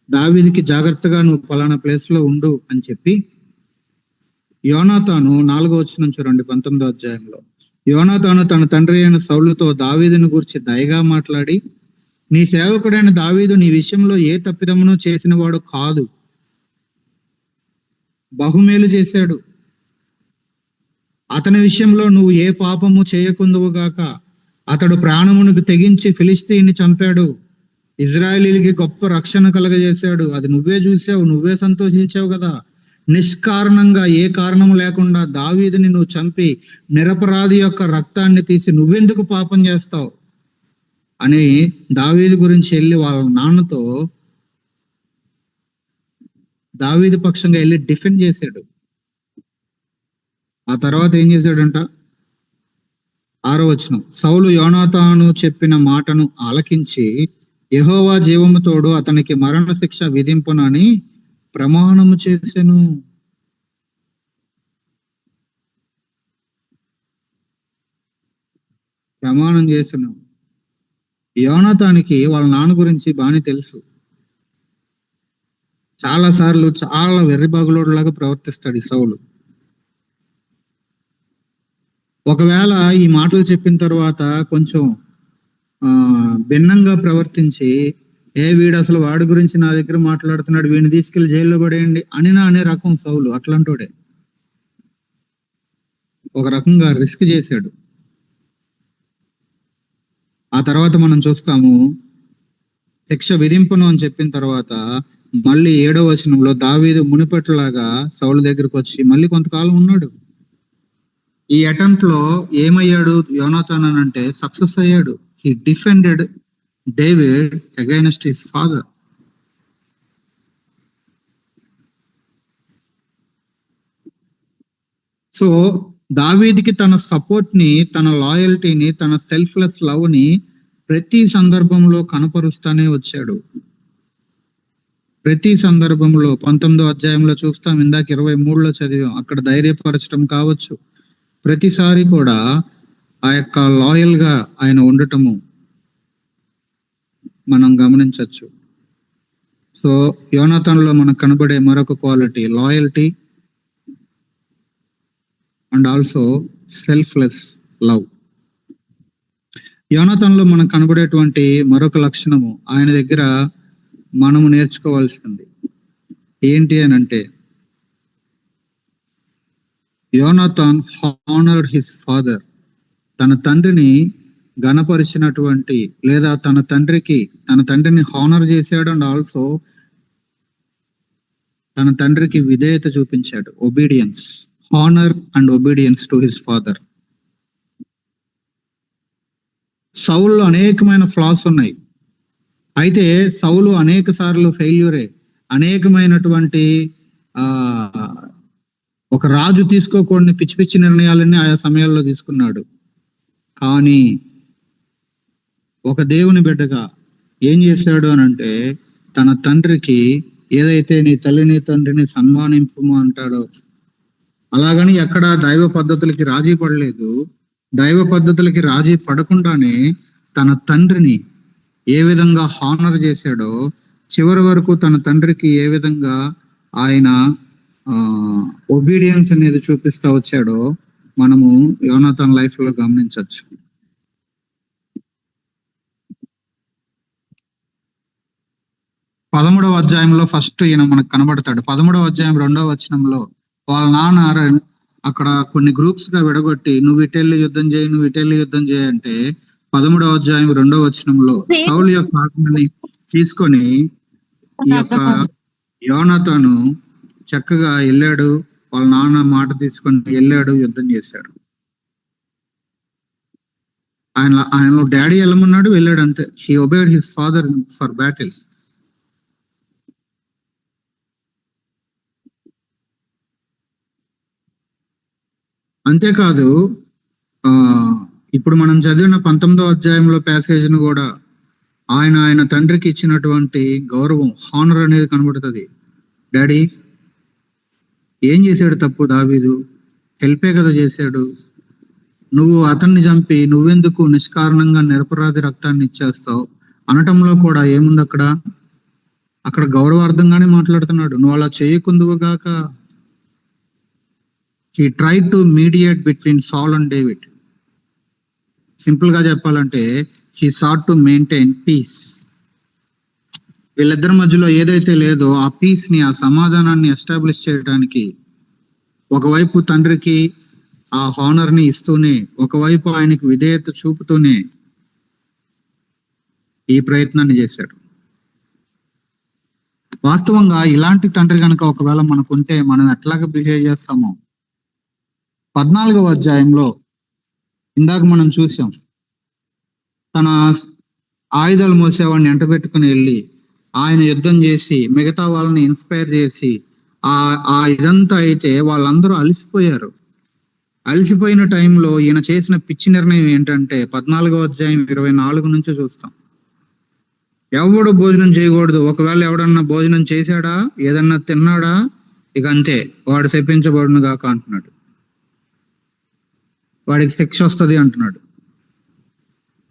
S1: దావీదుకి జాగ్రత్తగా నువ్వు పలానా ప్లేస్ లో ఉండు అని చెప్పి యోనాతాను 4వ వచనం చూడండి 19వ అధ్యాయంలో. యోనాతాను తన తండ్రి అయిన సౌలుతో దావీదుని గురించి దయగా మాట్లాడి, నీ సేవకుడైన దావీదు నీ విషయంలో ఏ తప్పిదమును చేసిన వాడు కాదు, బహుమేలు చేశాడు. అతని విషయంలో నువ్వు ఏ పాపము చేయకుందువుగాక. అతడు ప్రాణమునకు తెగించి ఫిలిస్తీన్ని చంపాడు, ఇజ్రాయేలీలకి గొప్ప రక్షణ కలగజేశాడు. అది నువ్వే చూసావు, నువ్వే సంతోషించావు కదా. నిష్కారణంగా ఏ కారణము లేకుండా దావీదుని నువ్వు చంపి నిరపరాధి యొక్క రక్తాన్ని తీసి నువ్వెందుకు పాపం చేస్తావు అని దావీదు గురించి వెళ్ళి వాళ్ళ నాన్నతో దావీదు పక్షంగా వెళ్ళి డిఫెండ్ చేశాడు. ఆ తర్వాత ఏం చేశాడంట? 6వ వచనం. సౌలు యోనాతాను చెప్పిన మాటను ఆలకించి యెహోవా జీవము తోడు అతనికి మరణ శిక్ష విధింపునని ప్రమాణము చేసెను. ప్రమాణం చేసెను. యోనాతానికి వాళ్ళ నాన్న గురించి బాగానే తెలుసు. చాలా సార్లు చాలా వెర్రిబాగులోడులాగా ప్రవర్తిస్తాడు ఈ సౌలు. ఒకవేళ ఈ మాటలు చెప్పిన తర్వాత కొంచెం భిన్నంగా ప్రవర్తించి, వీడు అసలు వాడి గురించి నా దగ్గర మాట్లాడుతున్నాడు, వీడిని తీసుకెళ్లి జైల్లో పడేయండి అనే రకం సౌలు అట్లాంటోడే. ఒక రకంగా రిస్క్ చేశాడు. ఆ తర్వాత మనం చూస్తాము, శిక్ష విధింపును అని చెప్పిన తర్వాత మళ్ళీ 7వ వచనంలో దావీదు మునిపట్లాగా సౌలు దగ్గరకు వచ్చి మళ్ళీ కొంతకాలం ఉన్నాడు. ఈ అటెంప్ట్ లో ఏమయ్యాడు యోనాతాన్ అని అంటే సక్సెస్ అయ్యాడు. He defended David against his father. So దావీదుకి తన సపోర్ట్ ని, తన లాయల్టీని, తన సెల్ఫ్లెస్ లవ్ ని ప్రతి సందర్భంలో కనపరుస్తానే వచ్చాడు. ప్రతి సందర్భంలో 19వ అధ్యాయంలో చూస్తాం, ఇందాక 23లో చదివాం, అక్కడ ధైర్యపరచడం కావచ్చు. ప్రతిసారి కూడా ఆ యొక్క లాయల్ గా ఆయన ఉండటము మనం గమనించవచ్చు. సో యోనాతానులో మనకు కనబడే మరొక quality loyalty and also selfless love. యోనాతానులో మనకు కనబడేటువంటి మరొక లక్షణము ఆయన దగ్గర మనము నేర్చుకోవాల్సింది ఏంటి అని అంటే, యోనాతాన్ హానర్డ్ హిస్ ఫాదర్. తన తండ్రిని గణపరిచినటువంటి, లేదా తన తండ్రిని హానర్ చేశాడు. అండ్ ఆల్సో తన తండ్రికి విధేయత చూపించాడు. Obedience, honour and obedience to his father. సౌల్లో అనేకమైన ఫ్లాస్ ఉన్నాయి. అయితే సౌలు అనేక సార్లు ఫెయిల్యూరే. అనేకమైనటువంటి ఒక రాజు తీసుకోకూడని పిచ్చి పిచ్చి నిర్ణయాలన్నీ ఆయా సమయాల్లో తీసుకున్నాడు. కానీ ఒక దేవుని బిడ్డగా ఏం చేశాడు అని అంటే, తన తండ్రికి ఏదైతే నీ తల్లిని తండ్రిని సన్మానింపు అంటాడో అలాగని ఎక్కడ దైవ పద్ధతులకి రాజీ పడలేదు. దైవ పద్ధతులకి రాజీ పడకుండానే తన తండ్రిని ఏ విధంగా హానర్ చేశాడో, చివరి వరకు తన తండ్రికి ఏ విధంగా ఆయన ఒబీడియన్స్ అనేది చూపిస్తా వచ్చాడో మనము యోనాతాన్ లైఫ్ లో గమనించవచ్చు. పదమూడవ అధ్యాయంలో ఫస్ట్ ఈయన మనకు కనబడతాడు. 13వ అధ్యాయం 2వ వచనంలో వాళ్ళ నాన్న అక్కడ కొన్ని గ్రూప్స్ గా విడగొట్టి నువ్వు ఇటెళ్ళి యుద్ధం చేయి, నువ్వు ఇటెళ్ళి యుద్ధం చేయి అంటే 13వ అధ్యాయం 2వ వచనంలో సౌలు యొక్క ఆజ్ఞని తీసుకొని ఈ యొక్క యోనాతాను చక్కగా వెళ్ళాడు, వాళ్ళ నాన్న మాట తీసుకొని వెళ్ళాడు, యుద్ధం చేశాడు. ఆయన డాడీ వెళ్ళమన్నాడు, వెళ్ళాడు అంతే. He obeyed his father for battle. అంతేకాదు ఇప్పుడు మనం చదివిన 19వ అధ్యాయంలో ప్యాసేజ్ను కూడా ఆయన తండ్రికి ఇచ్చినటువంటి గౌరవం, హానర్ అనేది కనబడుతుంది. డాడీ ఏం చేశాడు తప్పు దావీదు? హెల్పే కదా చేశాడు. నువ్వు అతన్ని చంపి నువ్వెందుకు నిష్కారణంగా నిరపరాధి రక్తాన్ని ఇచ్చేస్తావు అనటంలో కూడా ఏముంది అక్కడ గౌరవార్థంగానే మాట్లాడుతున్నాడు. నువ్వు అలా చేయకుందువుగాక. He tried to mediate between Saul and David. Simple గా చెప్పాలంటే he sought to maintain peace. వీళ్ళిద్దరి మధ్యలో ఏదైతే లేదో ఆ పీస్ ని, ఆ సమాధానాన్ని ఎస్టాబ్లిష్ చేయడానికి ఒకవైపు తండ్రికి ఆ హానర్ ని ఇస్తూనే, ఒకవైపు ఆయనకి విధేయత చూపుతూనే ఈ ప్రయత్నాన్ని చేశాడు. వాస్తవంగా ఇలాంటి తండ్రి కనుక ఒకవేళ మనకుంటే మనం ఎట్లాగా బిహేవ్ చేస్తామో 14వ అధ్యాయంలో ఇందాక మనం చూసాం. తన ఆయుధాలు మోసేవాడిని ఎంటబెట్టుకుని వెళ్ళి ఆయన యుద్ధం చేసి మిగతా వాళ్ళని ఇన్స్పైర్ చేసి ఆ ఇదంతా అయితే వాళ్ళందరూ అలసిపోయారు. అలసిపోయిన టైంలో ఈయన చేసిన పిచ్చి నిర్ణయం ఏంటంటే 14వ అధ్యాయం 24 నుంచి చూస్తాం. ఎవడు భోజనం చేయకూడదు. ఒకవేళ ఎవడన్నా భోజనం చేశాడా, ఏదన్నా తిన్నాడా, ఇక అంతే, వాడు శపించబడును గాక అంటున్నాడు. వాడికి శిక్ష వస్తుంది అంటున్నాడు.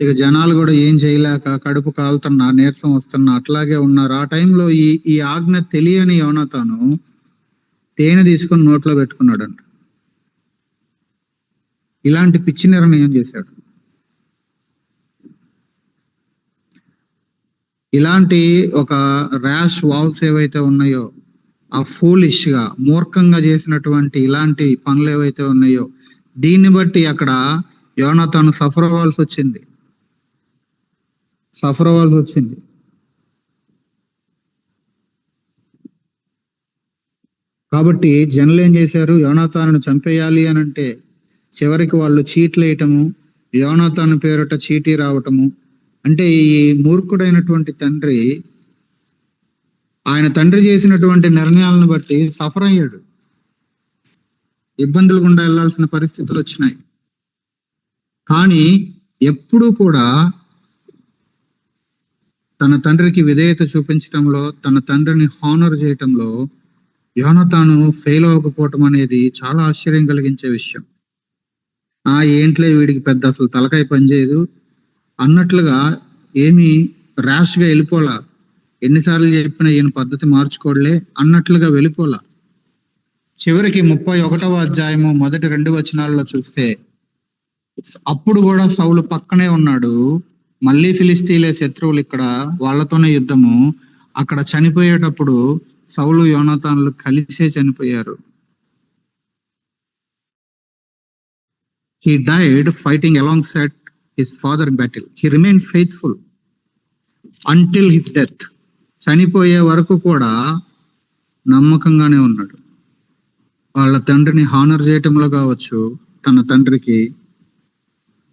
S1: ఇక జనాలు కూడా ఏం చేయలేక కడుపు కాలుతున్నా, నీరసం వస్తున్నా అట్లాగే ఉన్నారు. ఆ టైంలో ఈ ఆజ్ఞ తెలియని యోనాతాను తేనె తీసుకొని నోట్లో పెట్టుకున్నాడంట. ఇలాంటి పిచ్చి నిర్ణయం చేశాడు. ఇలాంటి ఒక ర్యాష్ వావ్స్ ఏవైతే ఉన్నాయో, ఆ ఫూలిష్ గా మూర్ఖంగా చేసినటువంటి ఇలాంటి పనులు ఏవైతే ఉన్నాయో, దీన్ని బట్టి అక్కడ యోనాతాను సఫర్ అవ్వాల్సి వచ్చింది. కాబట్టి జనులు ఏం చేశారు? యోనాతాను చంపేయాలి అని అంటే చివరికి వాళ్ళు చీట్లు వేయటము, యోనాతాను పేరుట చీటీ రావటము. అంటే ఈ మూర్ఖుడైనటువంటి తండ్రి ఆయన తండ్రి చేసినటువంటి నిర్ణయాలను బట్టి సఫర్ అయ్యాడు. ఇబ్బందులు గుండా వెళ్లాల్సిన పరిస్థితులు వచ్చినాయి. కానీ ఎప్పుడూ కూడా తన తండ్రికి విధేయత చూపించటంలో, తన తండ్రిని హానర్ చేయటంలో యోనాతాను ఫెయిల్ అవ్వకపోవటం అనేది చాలా ఆశ్చర్యం కలిగించే విషయం. ఏంట్లే వీడికి పెద్ద అసలు తలకాయ పనిచేయదు అన్నట్లుగా ఏమి ర్యాష్ గా వెళ్ళిపోలా. ఎన్నిసార్లు చెప్పినా ఈయన పద్ధతి మార్చుకోడలే అన్నట్లుగా వెళ్ళిపోలా. చివరికి 31వ అధ్యాయము మొదటి 2 వచనాల్లో చూస్తే అప్పుడు కూడా సౌలు పక్కనే ఉన్నాడు. మళ్ళీ ఫిలిస్తీన్లే శత్రువులు, ఇక్కడ వాళ్ళతోనే యుద్ధము. అక్కడ చనిపోయేటప్పుడు సౌలు యోనాతానులు కలిసే చనిపోయారు. He died fighting alongside his father in battle. He remained faithful until his death. చనిపోయే వరకు కూడా నమ్మకంగానే ఉన్నాడు. వాళ్ళ తండ్రిని హానర్ చేయటంలో కావచ్చు, తన తండ్రికి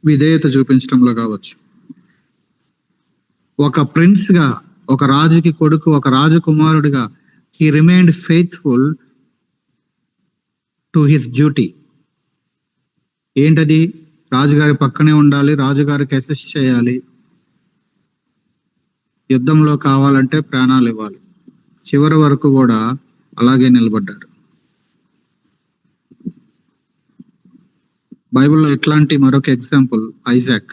S1: విధేయత చూపించడంలో కావచ్చు. ఒక ప్రిన్స్ గా, ఒక రాజుకి కొడుకు, ఒక రాజకుమారుడిగా he remained faithful to his duty. ఏంటది? రాజుగారి పక్కనే ఉండాలి, రాజుగారికి అసిస్ట్ చేయాలి, యుద్ధంలో కావాలంటే ప్రాణాలు ఇవ్వాలి. చివరి వరకు కూడా అలాగే నిలబడ్డాడు. బైబిల్లో ఇట్లాంటి మరొక ఎగ్జాంపుల్ ఐజాక్.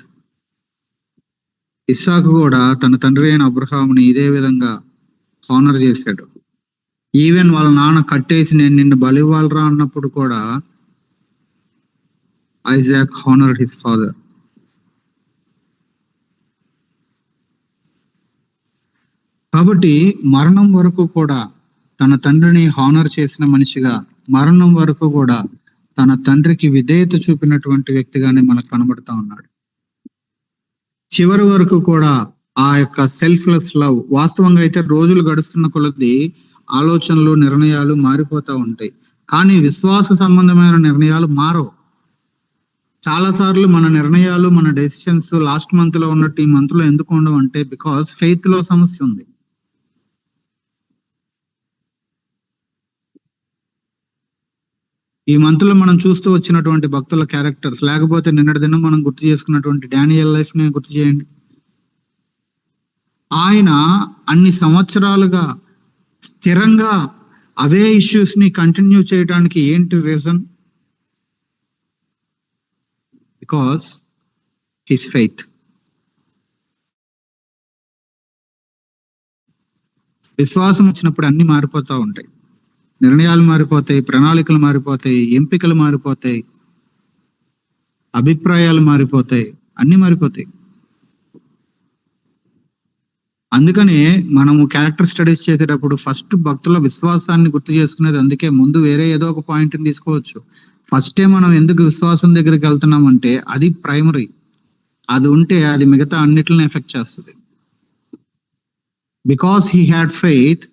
S1: ఇస్సాకు కూడా తన తండ్రి అయిన అబ్రహాముని ఇదే విధంగా హానర్ చేశాడు. ఈవెన్ వాళ్ళ నాన్న కట్టేసి నేను నిన్ను బలివ్వాలరా అన్నప్పుడు కూడా ఐజాక్ హానర్డ్ హిస్ ఫాదర్. కాబట్టి మరణం వరకు కూడా తన తండ్రిని హానర్ చేసిన మనిషిగా మరణం వరకు కూడా తన తండ్రికి విధేయత చూపినటువంటి వ్యక్తిగానే మనకు కనబడతా ఉన్నాడు. చివరి వరకు కూడా ఆ యొక్క సెల్ఫ్లెస్ లవ్, వాస్తవంగా అయితే రోజులు గడుస్తున్న కొలది ఆలోచనలు, నిర్ణయాలు మారిపోతూ ఉంటాయి. కానీ విశ్వాస సంబంధమైన నిర్ణయాలు మారవు. చాలా సార్లు మన నిర్ణయాలు, మన డెసిషన్స్ లాస్ట్ మంత్ లో ఉన్నట్టు ఈ మంత్ లో ఎందుకు ఉండవు అంటే బికాస్ ఫెయిత్ లో సమస్య ఉంది. ఈ మంత్ లో మనం చూస్తూ వచ్చినటువంటి భక్తుల క్యారెక్టర్స్, లేకపోతే నిన్నటి దినం మనం గుర్తు చేసుకున్నటువంటి డానియల్ లైఫ్ ని గుర్తు చేయండి. ఆయన అన్ని సంవత్సరాలుగా స్థిరంగా అవే ఇష్యూస్ ని కంటిన్యూ చేయడానికి ఏంటి రీజన్? Because his faith. విశ్వాసం వచ్చినప్పుడు అన్ని మారిపోతూ ఉంటాయి. నిర్ణయాలు మారిపోతాయి, ప్రణాళికలు మారిపోతాయి, ఎంపికలు మారిపోతాయి, అభిప్రాయాలు మారిపోతాయి, అన్ని మారిపోతాయి. అందుకనే మనము క్యారెక్టర్ స్టడీస్ చేసేటప్పుడు ఫస్ట్ భక్తుల విశ్వాసాన్ని గుర్తు చేసుకునేది. అందుకే ముందు వేరే ఏదో ఒక పాయింట్ తీసుకోవచ్చు. ఫస్టే మనం ఎందుకు విశ్వాసం దగ్గరికి వెళ్తున్నామంటే అది ప్రైమరీ. అది ఉంటే అది మిగతా అన్నిటిని ఎఫెక్ట్ చేస్తుంది. Because he had faith,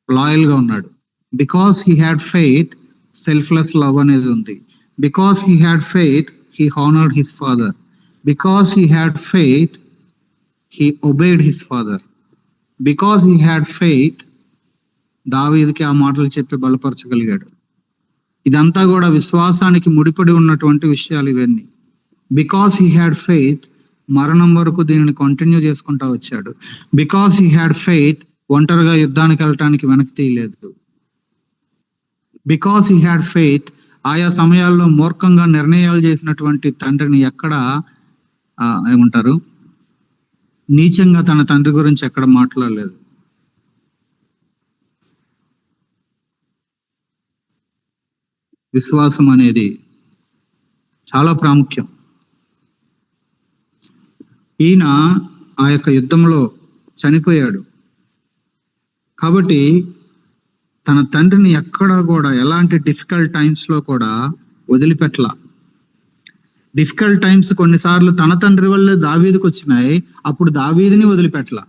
S1: loyal గా ఉన్నాడు. Because he had faith, selfless love అనేది ఉంది. Because he had faith, he honoured his father. Because he had faith, he obeyed his father. Because he had faith, దావీదుకి ఆ మాటలు చెప్పి బలపరచగలిగాడు. ఇదంతా కూడా విశ్వాసానికి ముడిపడి ఉన్నటువంటి విషయాలు ఇవన్నీ. బికాస్ హీ హ్యాడ్ ఫెయిత్, మరణం వరకు దీనిని కంటిన్యూ చేసుకుంటా వచ్చాడు. బికాస్ హీ హ్యాడ్ ఫెయిత్, ఒంటరిగా యుద్ధానికి వెళ్ళటానికి వెనక్కి తీయలేదు. బికాస్ హీ హ్యాడ్ ఫెయిత్, ఆయా సమయాల్లో మూర్ఖంగా నిర్ణయాలు చేసినటువంటి తండ్రిని ఎక్కడ ఏమంటారు, నీచంగా తన తండ్రి గురించి ఎక్కడ మాట్లాడలేదు. విశ్వాసం అనేది చాలా ప్రాముఖ్యం. ఈయన ఆ యొక్క యుద్ధంలో చనిపోయాడు కాబట్టి తన తండ్రిని ఎక్కడా కూడా ఎలాంటి డిఫికల్ట్ టైమ్స్ లో కూడా వదిలిపెట్టలా. డిఫికల్ట్ టైమ్స్ కొన్నిసార్లు తన తండ్రి వల్లే దావీదుకు వచ్చినాయి, అప్పుడు దావీదుని వదిలిపెట్టలా.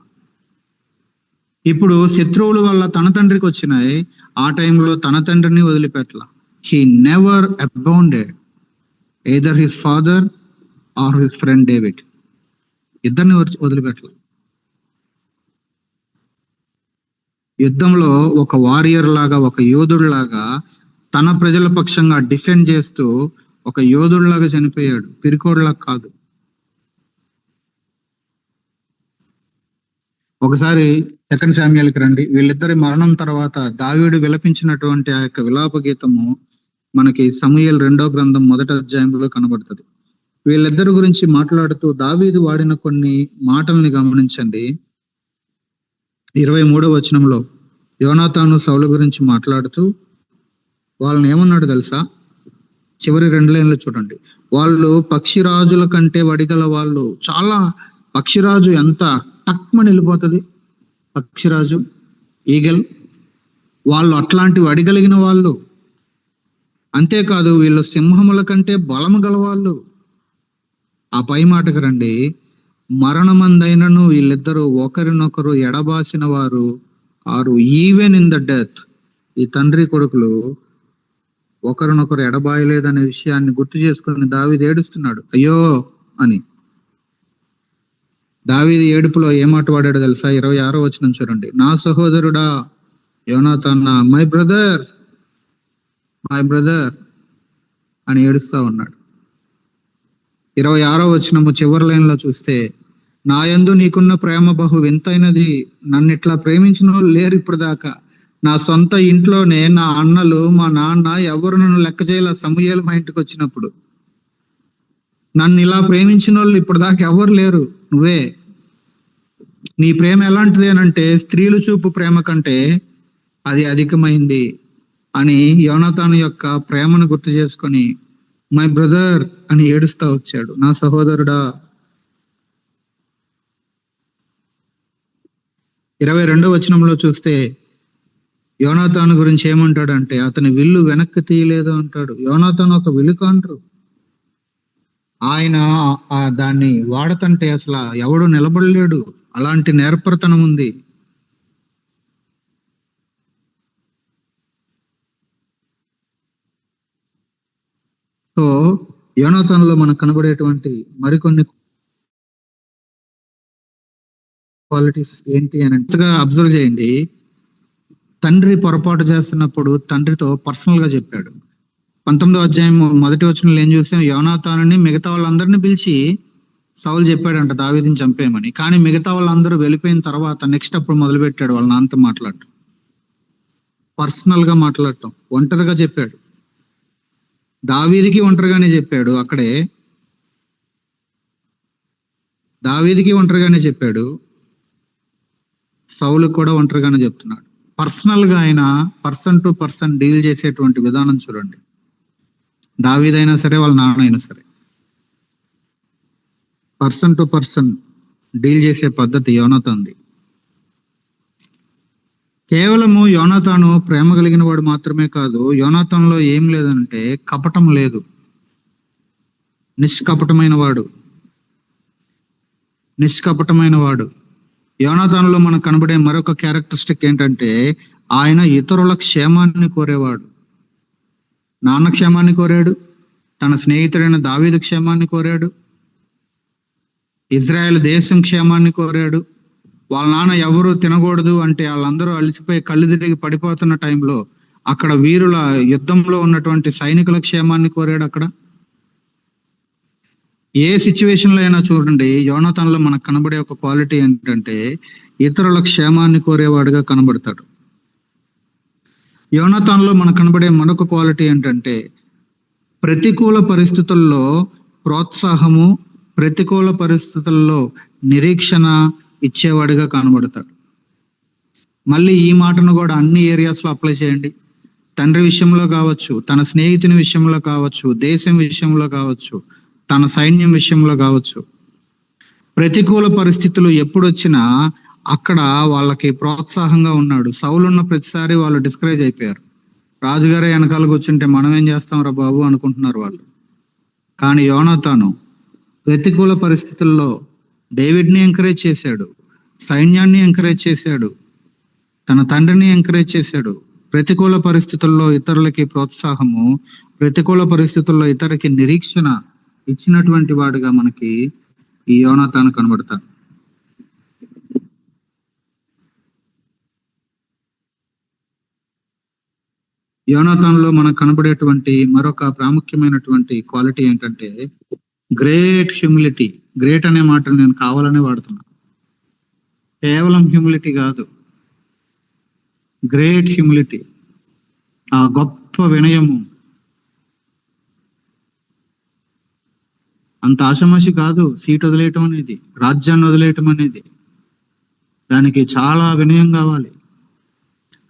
S1: ఇప్పుడు శత్రువుల వల్ల తన తండ్రికి వచ్చినాయి, ఆ టైంలో తన తండ్రిని వదిలిపెట్టలా. He never abandoned either his father or his friend David. ఇద్దరిని వదిలిపెట్టలా. యుద్ధంలో ఒక వారియర్ లాగా, ఒక యోధుడు లాగా తన ప్రజల పక్షంగా డిఫెండ్ చేస్తూ ఒక యోధుడిలాగా చనిపోయాడు, పిరికోడులాగా కాదు. ఒకసారి 2 శామ్యూయల్కి రండి. వీళ్ళిద్దరి మరణం తర్వాత దావీదు విలపించినటువంటి ఆ యొక్క విలాప గీతము మనకి సమూయేలు 2వ గ్రంథం 1వ అధ్యాయంలో కనబడుతుంది. వీళ్ళిద్దరి గురించి మాట్లాడుతూ దావీదు వాడిన కొన్ని మాటల్ని గమనించండి. 23వ వచనంలో యోనాతాను సౌలు గురించి మాట్లాడుతూ వాళ్ళని ఏమన్నాడు తెలుసా? చివరి 2 లైన్లు చూడండి. వాళ్ళు పక్షిరాజుల కంటే వడిగల వాళ్ళు. చాలా పక్షిరాజు ఎంత టక్మని వెళ్ళిపోతుంది, పక్షిరాజు, ఈగల్, వాళ్ళు అట్లాంటి వడిగలిగిన వాళ్ళు. అంతేకాదు వీళ్ళు సింహముల కంటే బలము గలవాళ్ళు. ఆ పై మాటకు రండి. మరణమందైనను వీళ్ళిద్దరూ ఒకరినొకరు ఎడబాసిన వారు ఆరు. ఈవెన్ ఇన్ ద డెత్, ఈ తండ్రి కొడుకులు ఒకరినొకరు ఎడబాయలేదనే విషయాన్ని గుర్తు చేసుకుని దావీదు ఏడుస్తున్నాడు, అయ్యో అని. దావీదు ఏడుపులో ఏ మాట వాడాడు తెలుసా? 26వ వచనం చూడండి. నా సహోదరుడా యోనాతానా, మై బ్రదర్ అని ఏడుస్తా ఉన్నాడు. 26వ వచనము చివరి లైన్లో చూస్తే, నా యందు నీకున్న ప్రేమ బహు వింతైనది, నన్ను ఇట్లా ప్రేమించిన వాళ్ళు లేరు ఇప్పుడు దాకా. నా సొంత ఇంట్లోనే నా అన్నలు, మా నాన్న ఎవరు నన్ను లెక్క చేయాల. సమూయేలు మా ఇంటికి వచ్చినప్పుడు నన్ను ఇలా ప్రేమించిన వాళ్ళు ఇప్పుడు దాకా ఎవరు లేరు, నువ్వే. నీ ప్రేమ ఎలాంటిది అనంటే స్త్రీలు చూపు ప్రేమ కంటే అది అధికమైంది అని యోనాతాను యొక్క ప్రేమను గుర్తు చేసుకొని మై బ్రదర్ అని ఏడుస్తా వచ్చాడు, నా సహోదరుడా. 22వ వచనంలో చూస్తే యోనాతాను గురించి ఏమంటాడంటే అతని విల్లు వెనక్కి తీయలేదు అంటాడు. యోనాతాను ఒక విలుకాండ్రు. ఆయన దాన్ని వాడతంటే అసలు ఎవడు నిలబడలేడు. అలాంటి నేర్పరితనం ఉంది. సో యోనాతానులో మనకు కనబడేటువంటి మరికొన్ని క్వాలిటీస్ ఏంటి అని అబ్జర్వ్ చేయండి. తండ్రి పొరపాటు చేస్తున్నప్పుడు తండ్రితో పర్సనల్ గా చెప్పాడు. 19వ అధ్యాయం మొదటి వచనంలో ఏం చూసాం? యోనాతానుని మిగతా వాళ్ళందరినీ పిలిచి సౌలు చెప్పాడంట దావీదుని చంపేయమని. కానీ మిగతా వాళ్ళందరూ వెళ్ళిపోయిన తర్వాత నెక్స్ట్ అప్పుడు మొదలు పెట్టాడు వాళ్ళ నాన్నతో మాట్లాడటం, పర్సనల్ గా మాట్లాడటం, ఒంటరిగా చెప్పాడు. దావీదికి ఒంటరిగానే చెప్పాడు. అక్కడే దావీదికి ఒంటరిగానే చెప్పాడు, సౌలుకి కూడా ఒంటరిగానే చెప్తున్నాడు. పర్సనల్ గా ఆయన పర్సన్ టు పర్సన్ డీల్ చేసేటువంటి విధానం చూడండి. దావీదైనా సరే వాళ్ళ నాన్న అయినా సరే పర్సన్ టు పర్సన్ డీల్ చేసే పద్ధతి యోనాతాన్ది. కేవలము యోనాతాను ప్రేమ కలిగిన వాడు మాత్రమే కాదు, యోనాతానులో ఏం లేదంటే కపటం లేదు. నిష్కపటమైన వాడు. యోనాతానులో మనకు కనబడే మరొక క్యారెక్టరిస్టిక్ ఏంటంటే ఆయన ఇతరుల క్షేమాన్ని కోరేవాడు. నాన్న క్షేమాన్ని కోరాడు, తన స్నేహితుడైన దావీదు క్షేమాన్ని కోరాడు, ఇజ్రాయెల్ దేశం క్షేమాన్ని కోరాడు. వాళ్ళ నాన్న ఎవరు తినకూడదు అంటే వాళ్ళందరూ అలసిపోయి కళ్ళు తిరిగి పడిపోతున్న టైంలో అక్కడ వీరుల యుద్ధంలో ఉన్నటువంటి సైనికుల క్షేమాన్ని కోరాడు. అక్కడ ఏ సిచ్యువేషన్ లో అయినా చూడండి, యోనాతానులో మనకు కనబడే ఒక క్వాలిటీ ఏంటంటే ఇతరుల క్షేమాన్ని కోరేవాడుగా కనబడతాడు. యోనాతానులో మనకు కనబడే మరొక క్వాలిటీ ఏంటంటే ప్రతికూల పరిస్థితుల్లో ప్రోత్సాహము, ప్రతికూల పరిస్థితుల్లో నిరీక్షణ ఇచ్చేవాడిగా కనబడతాడు. మళ్ళీ ఈ మాటను కూడా అన్ని ఏరియాస్ లో అప్లై చేయండి. తండ్రి విషయంలో కావచ్చు, తన స్నేహితుని విషయంలో కావచ్చు, దేశం విషయంలో కావచ్చు, తన సైన్యం విషయంలో కావచ్చు. ప్రతికూల పరిస్థితులు ఎప్పుడొచ్చినా అక్కడ వాళ్ళకి ప్రోత్సాహంగా ఉన్నాడు. సౌలున్న ప్రతిసారి వాళ్ళు డిస్కరేజ్ అయిపోయారు. రాజుగారే వెనకాల కూర్చుంటే మనం ఏం చేస్తాం రా బాబు అనుకుంటున్నారు వాళ్ళు. కానీ యోనాతాను ప్రతికూల పరిస్థితుల్లో డేవిడ్ని ఎంకరేజ్ చేశాడు, సైన్యాన్ని ఎంకరేజ్ చేశాడు, తన తండ్రిని ఎంకరేజ్ చేశాడు. ప్రతికూల పరిస్థితుల్లో ఇతరులకి ప్రోత్సాహము, ప్రతికూల పరిస్థితుల్లో ఇతరులకి నిరీక్షణ ఇచ్చినటువంటి వాడుగా మనకి ఈ యోనాతాను కనబడతాడు. యోనాతానులో మనకు కనబడేటువంటి మరొక ప్రాముఖ్యమైనటువంటి క్వాలిటీ ఏంటంటే గ్రేట్ హ్యూమిలిటీ. గ్రేట్ అనే మాటను నేను కావాలనే వాడుతున్నా, కేవలం హ్యూమిలిటీ కాదు, గ్రేట్ హ్యూమిలిటీ, ఆ గొప్ప వినయము. అంత ఆషమాషి కాదు సీట్ వదిలేయటం అనేది, రాజ్యాన్ని వదిలేయటం అనేది. దానికి చాలా వినయం కావాలి.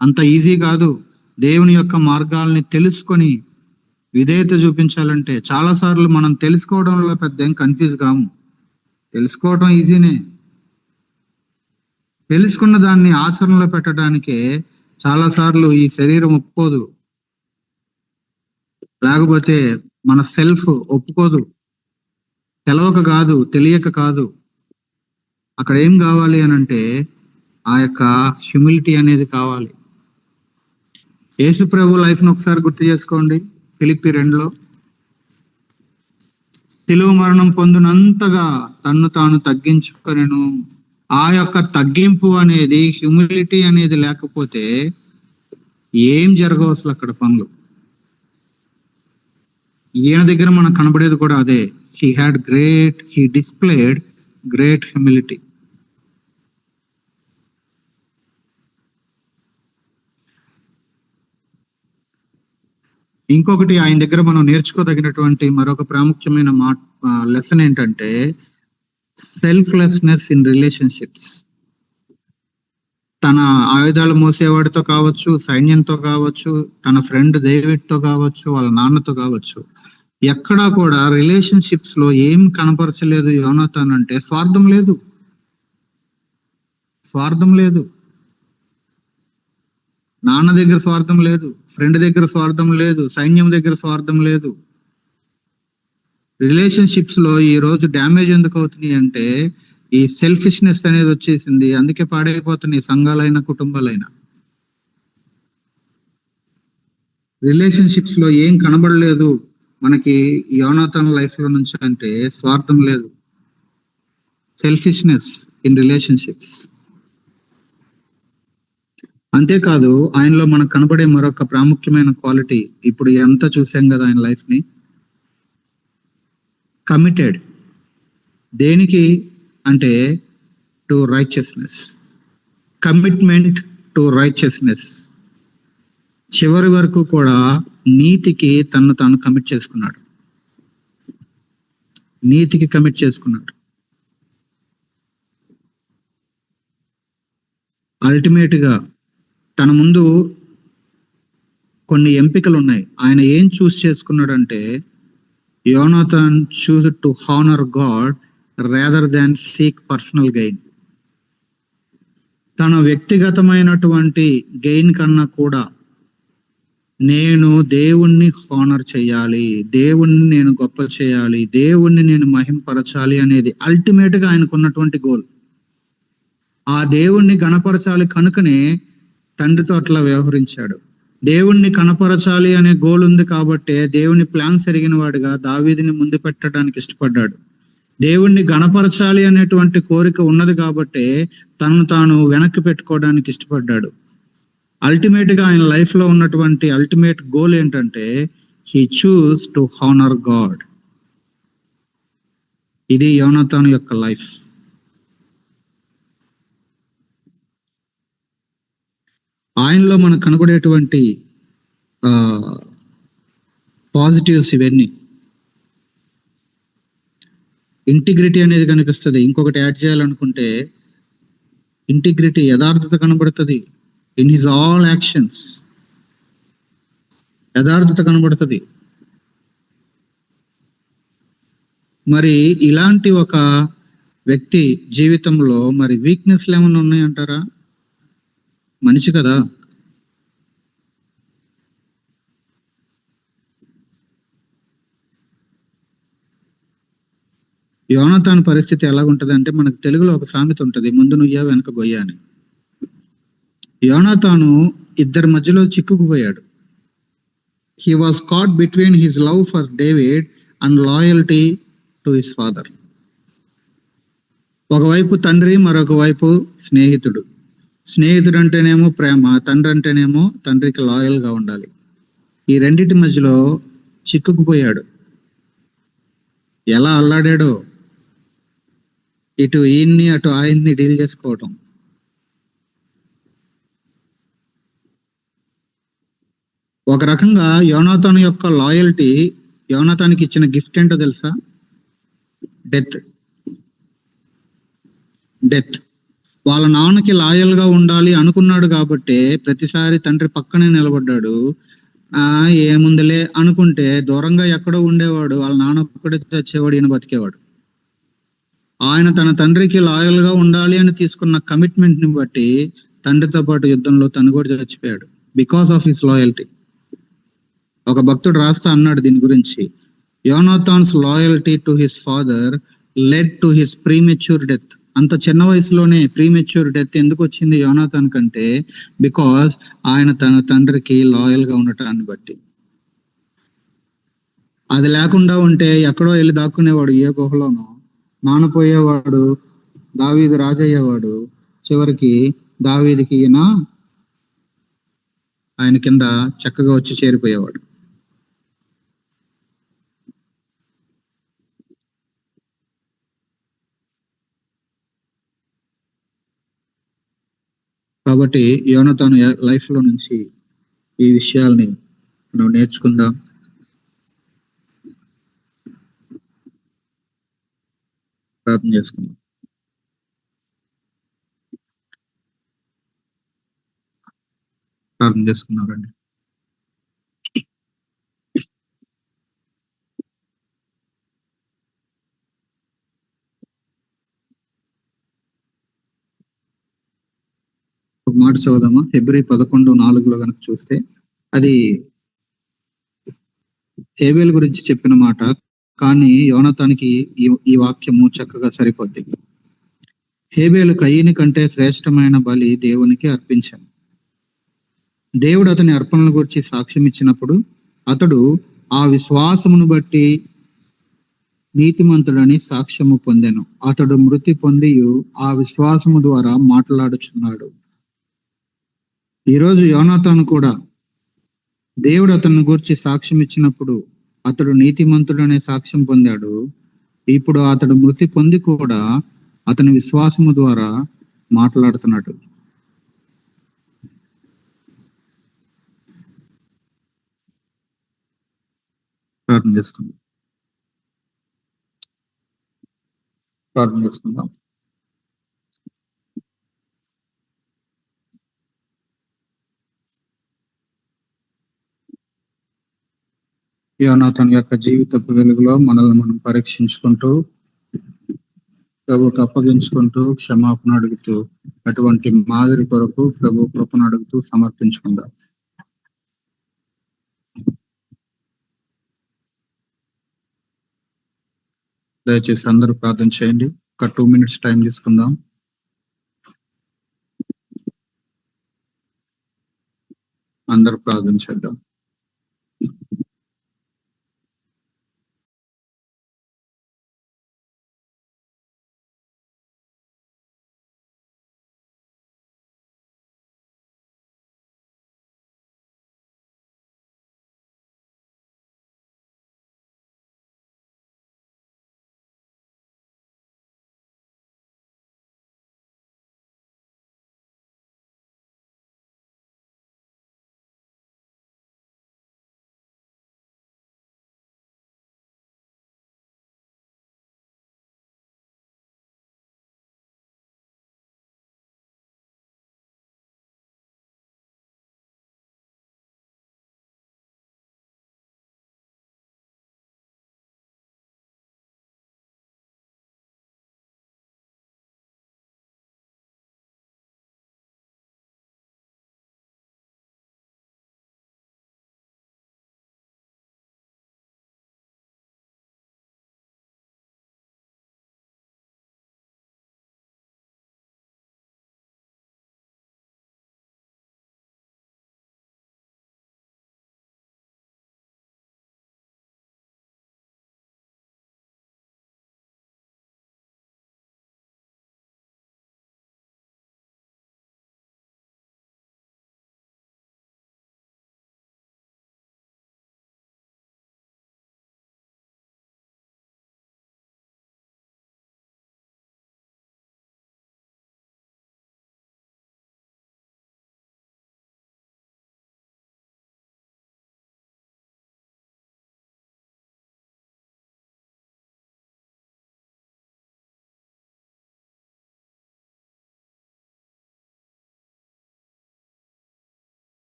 S1: అంత ఈజీ కాదు. దేవుని యొక్క మార్గాల్ని తెలుసుకొని విధేయత చూపించాలంటే చాలా సార్లు మనం తెలుసుకోవడంలో పెద్ద ఏం కన్ఫ్యూజ్ కాము. తెలుసుకోవడం ఈజీనే, తెలుసుకున్న దాన్ని ఆచరణలో పెట్టడానికే చాలా సార్లు ఈ శరీరం ఒప్పుకోదు, లేకపోతే మన సెల్ఫ్ ఒప్పుకోదు. తెలవక కాదు, తెలియక కాదు. అక్కడ ఏం కావాలి అని అంటే ఆ యొక్క హ్యూమిలిటీ అనేది కావాలి. యేసు ప్రభు లైఫ్ ను ఒకసారి గుర్తు చేసుకోండి. ఫిలిప్పి 2లో సిలువ మరణం పొందినంతగా తన్ను తాను తగ్గించుకొనెను. ఆ యొక్క తగ్గింపు అనేది, హ్యూమిలిటీ అనేది లేకపోతే ఏం జరగవు అసలు అక్కడ పనులు. ఈయన దగ్గర మనకు కనబడేది కూడా అదే. he displayed great humility. ఇంకొకటి ఆయన దగ్గర మనం నేర్చుకోదగినటువంటి మరొక ప్రాముఖ్యమైన లెసన్ ఏంటంటే సెల్ఫ్లెస్నెస్ ఇన్ రిలేషన్షిప్స్. తన ఆయుధాలు మోసేవాడితో కావచ్చు, సైన్యంతో కావచ్చు, తన ఫ్రెండ్ డేవిడ్తో కావచ్చు, వాళ్ళ నాన్నతో కావచ్చు, ఎక్కడా కూడా రిలేషన్షిప్స్ లో ఏం కనపరచలేదు యోనాతాన్ అంటే స్వార్థం లేదు. నాన్న దగ్గర స్వార్థం లేదు, ఫ్రెండ్ దగ్గర స్వార్థం లేదు, సైన్యం దగ్గర స్వార్థం లేదు. రిలేషన్షిప్స్ లో ఈ రోజు డ్యామేజ్ ఎందుకు అవుతున్నాయి అంటే ఈ సెల్ఫిష్నెస్ అనేది వచ్చేసింది. అందుకే పాడైపోతున్నాయి సంఘాలైనా కుటుంబాలైనా. రిలేషన్షిప్స్ లో ఏం కనబడలేదు మనకి యోనాతాన్ లైఫ్ లో నుంచి అంటే స్వార్థం లేదు, సెల్ఫిష్నెస్ ఇన్ రిలేషన్షిప్స్. అంతేకాదు ఆయనలో మనకు కనబడే మరొక ప్రాముఖ్యమైన క్వాలిటీ, ఇప్పుడు ఎంత చూసాం కదా ఆయన లైఫ్ ని, కమిటెడ్. దేనికి అంటే to righteousness, commitment to righteousness. చివరి వరకు కూడా నీతికి తను తాను కమిట్ చేసుకున్నాడు, నీతికి కమిట్ చేసుకున్నాడు. అల్టిమేట్ గా తన ముందు కొన్ని ఎంపికలు ఉన్నాయి. ఆయన ఏం చూస్ చేసుకున్నాడంటే Jonathan choose to honour God rather than seek personal gain. తన వ్యక్తిగతమైనటువంటి గెయిన్ కన్నా కూడా నేను దేవుణ్ణి హానర్ చేయాలి, దేవుణ్ణి నేను గొప్ప చేయాలి, దేవుణ్ణి నేను మహింపరచాలి అనేది అల్టిమేట్ గా ఆయనకున్నటువంటి గోల్. ఆ దేవుణ్ణి గణపరచాలి కనుకనే తండ్రితో అట్లా వ్యవహరించాడు. దేవుణ్ణి కనపరచాలి అనే గోల్ ఉంది కాబట్టే దేవుని ప్లాన్ ఎరిగిన వాడిగా దావీదుని ముందు పెట్టడానికి ఇష్టపడ్డాడు. దేవుణ్ణి గణపరచాలి అనేటువంటి కోరిక ఉన్నది కాబట్టే తనను తాను వెనక్కి పెట్టుకోవడానికి ఇష్టపడ్డాడు. అల్టిమేట్ గా ఆయన లైఫ్ లో ఉన్నటువంటి అల్టిమేట్ గోల్ ఏంటంటే he choose to honour God. ఇది యోనాతాను యొక్క లైఫ్. ఆయనలో మనకు కనబడేటువంటి పాజిటివ్స్ ఇవన్నీ. ఇంటిగ్రిటీ అనేది కనిపిస్తుంది. ఇంకొకటి యాడ్ చేయాలనుకుంటే ఇంటిగ్రిటీ, యథార్థత కనబడుతుంది. ఇన్ హిజ్ ఆల్ యాక్షన్స్ యథార్థత కనబడుతుంది. మరి ఇలాంటి ఒక వ్యక్తి జీవితంలో మరి వీక్నెస్లు ఏమైనా ఉన్నాయంటారా? మనిషి కదా. యోనాతాను పరిస్థితి ఎలాగుంటది అంటే మనకు తెలుగులో ఒక సామెత ఉంటది, ముందు నుయ్యా వెనక గొయ్య అని. యోనాతాను ఇద్దరి మధ్యలో చిక్కుకుపోయాడు. He was caught between his love for David and loyalty to his father. ఒకవైపు తండ్రి, మరొక వైపు స్నేహితుడు. స్నేహితుడు అంటేనేమో ప్రేమ, తండ్రి అంటేనేమో తండ్రికి లాయల్ గా ఉండాలి. ఈ రెండింటి మధ్యలో చిక్కుకుపోయాడు. ఎలా అల్లాడాడో, ఇటు ఈయన్ని అటు ఆయన్ని డీల్ చేసుకోవటం. ఒక రకంగా యోనాతాను యొక్క లాయల్టీ, యోనాతానికి ఇచ్చిన గిఫ్ట్ ఏంటో తెలుసా? డెత్. డెత్. వాళ్ళ నాన్నకి లాయల్ గా ఉండాలి అనుకున్నాడు కాబట్టి ప్రతిసారి తండ్రి పక్కనే నిలబడ్డాడు. ఏముందిలే అనుకుంటే దూరంగా ఎక్కడో ఉండేవాడు, వాళ్ళ నాన్న ఒక్కడే చచ్చేవాడు, ఈయన బతికేవాడు. ఆయన తన తండ్రికి లాయల్ గా ఉండాలి అని తీసుకున్న కమిట్మెంట్ ని బట్టి తండ్రితో పాటు యుద్ధంలో తను కూడా చచ్చిపోయాడు, బికాస్ ఆఫ్ హిస్ లాయల్టీ. ఒక భక్తుడు రాస్తా అన్నాడు దీని గురించి, Jonathan's loyalty to his father led to his premature death. అంత చిన్న వయసులోనే ప్రీమెచ్యూర్ డెత్ ఎందుకు వచ్చింది యోనాథాన్ కంటే? బికాస్ ఆయన తన తండ్రికి లాయల్ గా ఉండటాన్ని బట్టి. అది లేకుండా ఉంటే ఎక్కడో వెళ్ళి దాక్కునేవాడు, ఏ గుహలోనో నానపోయేవాడు, దావీదు రాజయ్యేవాడు. చివరికి దావీదికి ఈయన ఆయన కింద చక్కగా వచ్చి చేరిపోయేవాడు. కాబట్టి యోనాతాను లైఫ్ లో నుంచి ఈ విషయాల్ని మనం నేర్చుకుందాం. ప్రార్థన చేసుకుందాం. ప్రార్థన చేసుకున్నారండి. మాట చదువుదామా? హెబ్రీ 11:4 కనుక చూస్తే అది హేబేలు గురించి చెప్పిన మాట, కానీ యోనాతానికి ఈ వాక్యము చక్కగా సరిపోద్ది. హేబేలు కయీని కంటే శ్రేష్టమైన బలి దేవునికి అర్పించాను. దేవుడు అతని అర్పణల గురించి సాక్ష్యం ఇచ్చినప్పుడు అతడు ఆ విశ్వాసమును బట్టి నీతిమంతుడని సాక్ష్యము పొందెను. అతడు మృతి పొంది ఆ విశ్వాసము ద్వారా మాట్లాడుచున్నాడు. ఈరోజు యోనాతాను కూడా దేవుడు అతన్ని గురించి సాక్ష్యం ఇచ్చినప్పుడు అతడు నీతిమంతుడనే సాక్ష్యం పొందాడు. ఇప్పుడు అతడు మృతి పొంది కూడా అతని విశ్వాసము ద్వారా మాట్లాడుతున్నాడు. ప్రార్థన చేసుకుందాం. యోనాతాను యొక్క జీవితపు వెలుగులో మనల్ని మనం పరీక్షించుకుంటూ, ప్రభుకు అప్పగించుకుంటూ, క్షమాపణ అడుగుతూ, అటువంటి మాదిరి కొరకు ప్రభు కృపను అడుగుతూ సమర్పించుకుందాం. దయచేసి అందరూ ప్రార్థన చేయండి. ఒక 2 minutes టైం తీసుకుందాం. అందరూ ప్రార్థన చేద్దాం.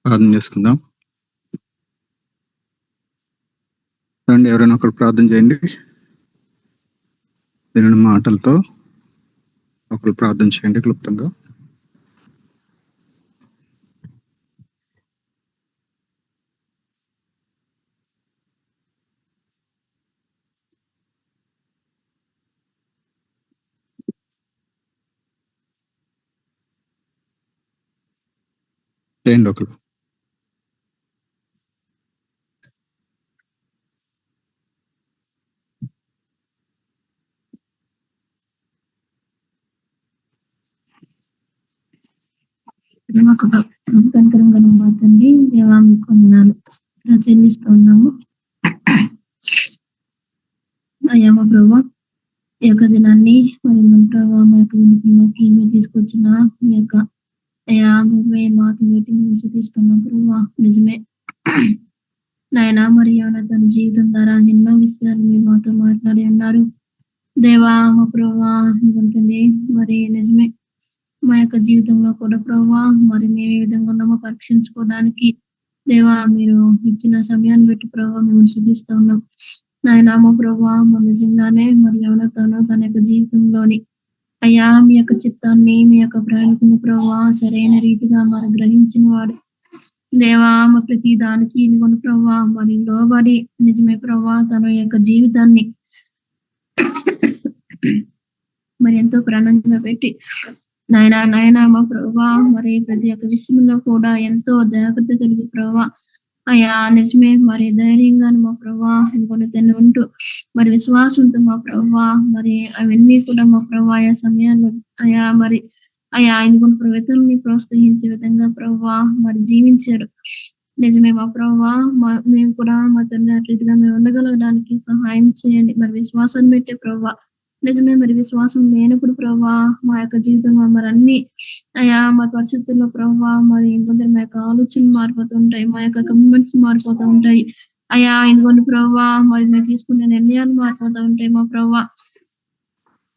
S1: ప్రార్థన చేసుకుందాం. రండి, ఎవరైనా ఒకరు ప్రార్థన చేయండి. దీని మాటలతో ఒకరు ప్రార్థన చేయండి క్లుప్తంగా. చేయండి ఒకరు.
S2: కనికరంగా మాట్లాడండి. దేవా మీకు వందనాలు చెల్లిస్తూ ఉన్నాము. అయ్యా మా ప్రభావ ఈ యొక్క దినాన్ని ప్రభావ మా యొక్క జీవితంలోకి మీరు తీసుకొచ్చిన మీ యొక్క అయ్యా మీ మాటలు బట్టి మేము స్తుతిస్తున్నాం ప్రభా. నిజమే నాయన మరి తన జీవితం ద్వారా ఎన్నో విషయాలు మీరు మాతో మాట్లాడి ఉన్నారు దేవా. మా ప్రభా ఉంటుంది మరి నిజమే మా యొక్క జీవితంలో కూడా ప్రభా మరి మేము ఏ విధంగా ఉన్నామో పరీక్షించుకోవడానికి దేవా మీరు ఇచ్చిన సమయాన్ని బట్టి ప్రభావ మేము స్తుతిస్తూ ఉన్నాం నాయన. మా ప్రభా మరి నిజంగానే మరి ఎవరితోనో తన యొక్క జీవితంలోని అయ్యా మీ యొక్క చిత్తాన్ని మీ యొక్క ప్రణాళికను ప్రభావ సరైన రీతిగా మరి గ్రహించిన వాడు దేవా. మా ప్రతి దానికి ఇదిగొని ప్రభావ మరి లోబడి నిజమే ప్రభావ తన యొక్క జీవితాన్ని మరి ఎంతో ప్రాణంగా పెట్టి నాయన మా ప్రభా మరి ప్రతి ఒక్క విషయంలో కూడా ఎంతో జాగ్రత్త కలిగి ప్రభా అయ్యా నిజమే మరి ధైర్యంగాను మా ప్రభా ఇంకొని తను ఉంటూ మరి విశ్వాసంతో మా ప్రభా మరి అవన్నీ కూడా మా ప్రభా ఆయా సమయాల్లో అయా మరి అయా ఇంకొని ప్రవృత్తుల్ని ప్రోత్సహించే విధంగా ప్రభా మరి జీవించారు. నిజమే మా ప్రభా మేము కూడా మా తండ్రి రీతిగా మేము ఉండగలగడానికి సహాయం చేయండి. మరి విశ్వాసాన్ని పెట్టే ప్రభా నిజమే మరి విశ్వాసం లేనప్పుడు ప్రభా మా యొక్క జీవితంలో మరి అన్ని అయ్యా మా పరిస్థితుల్లో ప్రభా మరి ఇంకొందరు మా యొక్క ఆలోచనలు మారిపోతూ ఉంటాయి, మా యొక్క కమిట్మెంట్స్ మారిపోతూ ఉంటాయి అయ్యా. ఇంకొన్ని ప్రభా మరి మేము తీసుకునే నిర్ణయాలు మారిపోతూ ఉంటాయి మా ప్రభా.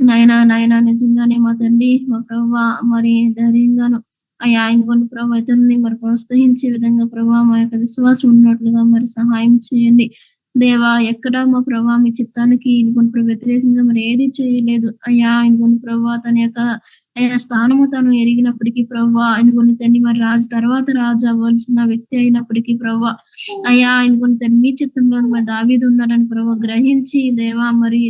S2: నాయన నిజంగానే మా తండ్రి మా ప్రభా మరి ధైర్యంగాను అయ్యా ఇంకొన్ని ప్రభా ఇతరులని మరి ప్రోత్సహించే విధంగా ప్రభా మా యొక్క విశ్వాసం ఉన్నట్లుగా మరి సహాయం చేయండి దేవా. ఎక్కడ మా ప్రభా మీ చిత్తానికి ఇంకొన్ని వ్యతిరేకంగా మరి ఏది చేయలేదు అయ్యా. ఇంకొన్ని ప్రభా తన యొక్క స్థానము తను ఎరిగినప్పటికీ ప్రభా ఇంకొన్ని తండ్రి మరి రాజు తర్వాత రాజు అవ్వాల్సిన వ్యక్తి అయినప్పటికీ ప్రభా అయ్యా ఇంకొన్ని తండ్రి మీ చిత్తంలో మరి దావీదు ఉన్నారని ప్రభా గ్రహించి దేవా మరి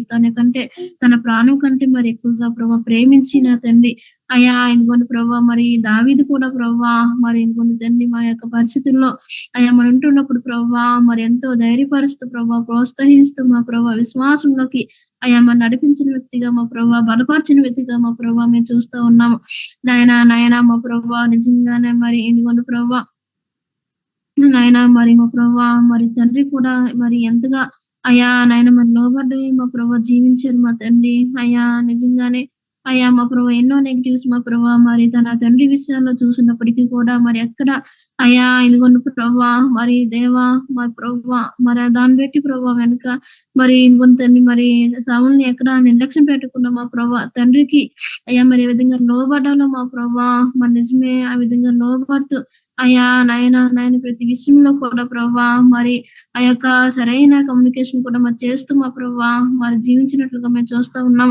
S2: తన ప్రాణం కంటే మరి ఎక్కువగా ప్రభా ప్రేమించిన తండ్రి అయ్యా ఇంకొన్ని ప్రభా మరి దావీదు కూడా ప్రభా మరి ఇంకొన్ని తండ్రి మా యొక్క పరిస్థితుల్లో అయ్యా మనం ఉంటున్నప్పుడు ప్రభా మరి ఎంతో ధైర్యపరుస్తూ ప్రభా ప్రోత్సహిస్తూ మా ప్రభా విశ్వాసంలోకి అయ్యా మరి నడిపించిన వ్యక్తిగా మా ప్రభా బలపరిచిన వ్యక్తిగా మా ప్రభా మేము చూస్తూ ఉన్నాము నాయన మా ప్రభా నిజంగానే మరి ఇంకొన్ని ప్రభా నాయన మరి మా ప్రభా మరి తండ్రి కూడా మరి ఎంతగా అయ్యా నాయన మరి లోబడి మా ప్రభా జీవించారు మా తండ్రి అయ్యా. నిజంగానే అయ్యా మా ప్రభా ఎన్నో నెగిటివ్స్ మా ప్రభా మరి తన తండ్రి విషయాల్లో చూసినప్పటికీ కూడా మరి ఎక్కడ అయ్యా ఇదిగొన్న ప్రభా మరి దేవా మా ప్రభా మరి దాన్ని బట్టి ప్రభా వెనుక మరి ఇంకొంత తండ్రి మరి సవుల్ని ఎక్కడ నిర్లక్ష్యం పెట్టకుండా మా ప్రభా తండ్రికి అయ్యా మరి ఏ విధంగా లోబడాలో మా ప్రభా మరి నిజమే ఆ విధంగా లోబడుతూ అయ్యా నాయన ప్రతి విషయంలో కూడా ప్రభా మరి ఆ యొక్క సరైన కమ్యూనికేషన్ కూడా మరి చేస్తూ మా ప్రభా మరి జీవించినట్లుగా మేము చూస్తూ ఉన్నాం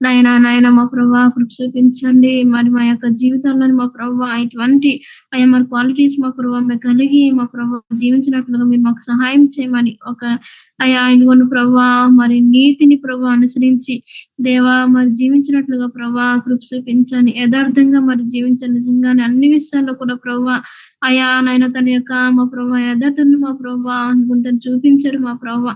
S2: నాయన మా ప్రభా కృప చూపించండి. మరి మా యొక్క జీవితంలో మా ప్రభా ఇటువంటి అయ్యా మరి క్వాలిటీస్ మా ప్రభా మేము కలిగి మా ప్రభా జీవించినట్లుగా మీరు మాకు సహాయం చేయమని ఒక అయ్యా ఇదిగోను ప్రభా మరి నీతిని ప్రభా అనుసరించి దేవా మరి జీవించినట్లుగా ప్రభా కృప చూపించండి. యథార్థంగా మరి జీవించండి. నిజంగానే అన్ని విషయాల్లో కూడా ప్రభా అయ్యా నాయన తన యొక్క మా ప్రభా యథార్థను మా ప్రభా అనుకుంటాను చూపించారు మా ప్రభా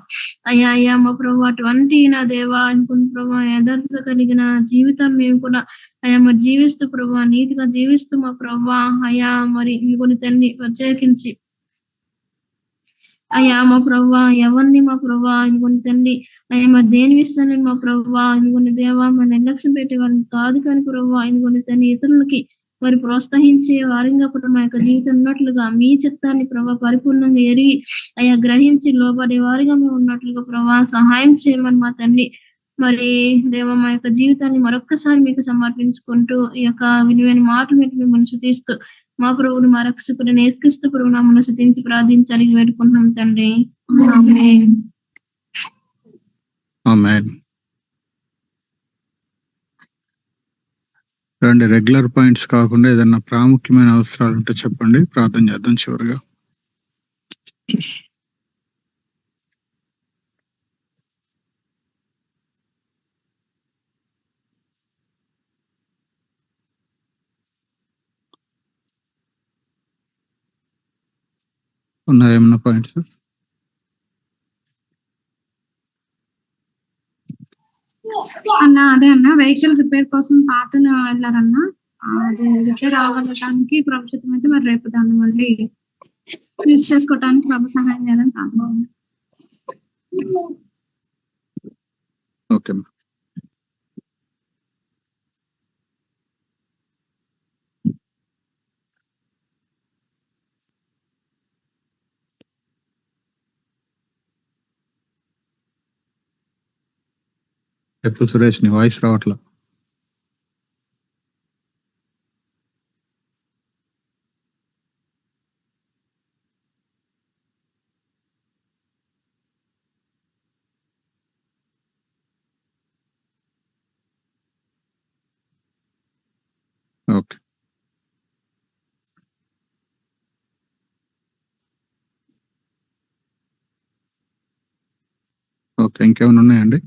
S2: అయ్యా మా ప్రభా అటువంటి నా దేవా అనుకున్న ప్రభా యథార్థత కలిగిన జీవితాన్ని మేము కూడా అయ్యా మరి జీవిస్తూ ప్రభా నీతిగా జీవిస్తూ మా ప్రభా అయ్యా మరి ఇంకొని తన్ని ప్రత్యేకించి అయ్యా మా ప్రభా ఎవరిని మా ప్రభా ఇంకొని తండ్రి అయ్యా మరి దేని విషయాన్ని మా ప్రభా ఇంకొని దేవా మన నిర్లక్ష్యం పెట్టేవారిని కాదు కానీ ప్రభా ఇంకొని తన్ని ఇతరులకి మరి ప్రోత్సహించే వారంగా కూడా మా యొక్క జీవితం ఉన్నట్లుగా మీ చిత్తాన్ని ప్రభా పరిపూర్ణంగా ఎరిగి అయ్యా గ్రహించి లోబడే వారిగా మేము ఉన్నట్లుగా ప్రభా సహాయం చేయమని మా తండ్రి మరి దేవ మా యొక్క జీవితాన్ని మరొక్కసారి మీకు సమర్పించుకుంటూ ఈ యొక్క విలువైన మాటలు మీకు మిమ్మల్ని శుతిస్తూ మా ప్రభువుని మా రక్షకుడిని యేసుక్రీస్తు ప్రభు నామమున స్తుతించి ప్రార్థించాలి వేడుకుంటున్నాం తండ్రి. ఆమేన్.
S1: ఆమేన్. రెండు రెగ్యులర్ పాయింట్స్ కాకుండా ఏదన్నా ప్రాముఖ్యమైన అవసరాలు ఉంటే చెప్పండి, ప్రార్థన చేద్దాం చివరిగా. ఉన్నాయా ఏమన్నా పాయింట్స్?
S3: అన్న అదే అన్న వెహికల్ రిపేర్ కోసం పాటను వెళ్ళారన్న. అది రిపేర్ అవ్వడానికి ప్రభుత్వం అయితే మరి రేపు దాన్ని మళ్ళీ యూజ్ చేసుకోవడానికి ప్రభు సహాయం చేయాలని ప్రార్థన.
S1: ఓకే. చెప్పు సురేష్, నీ వాయిస్ రావట్లా. ఓకే. ఓకే, ఇంకేమైనా ఉన్నాయండి?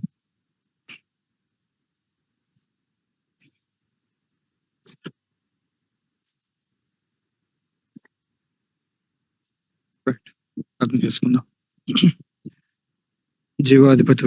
S1: రైట్, అర్థం చేసుకుందాం. జీవాధిపతి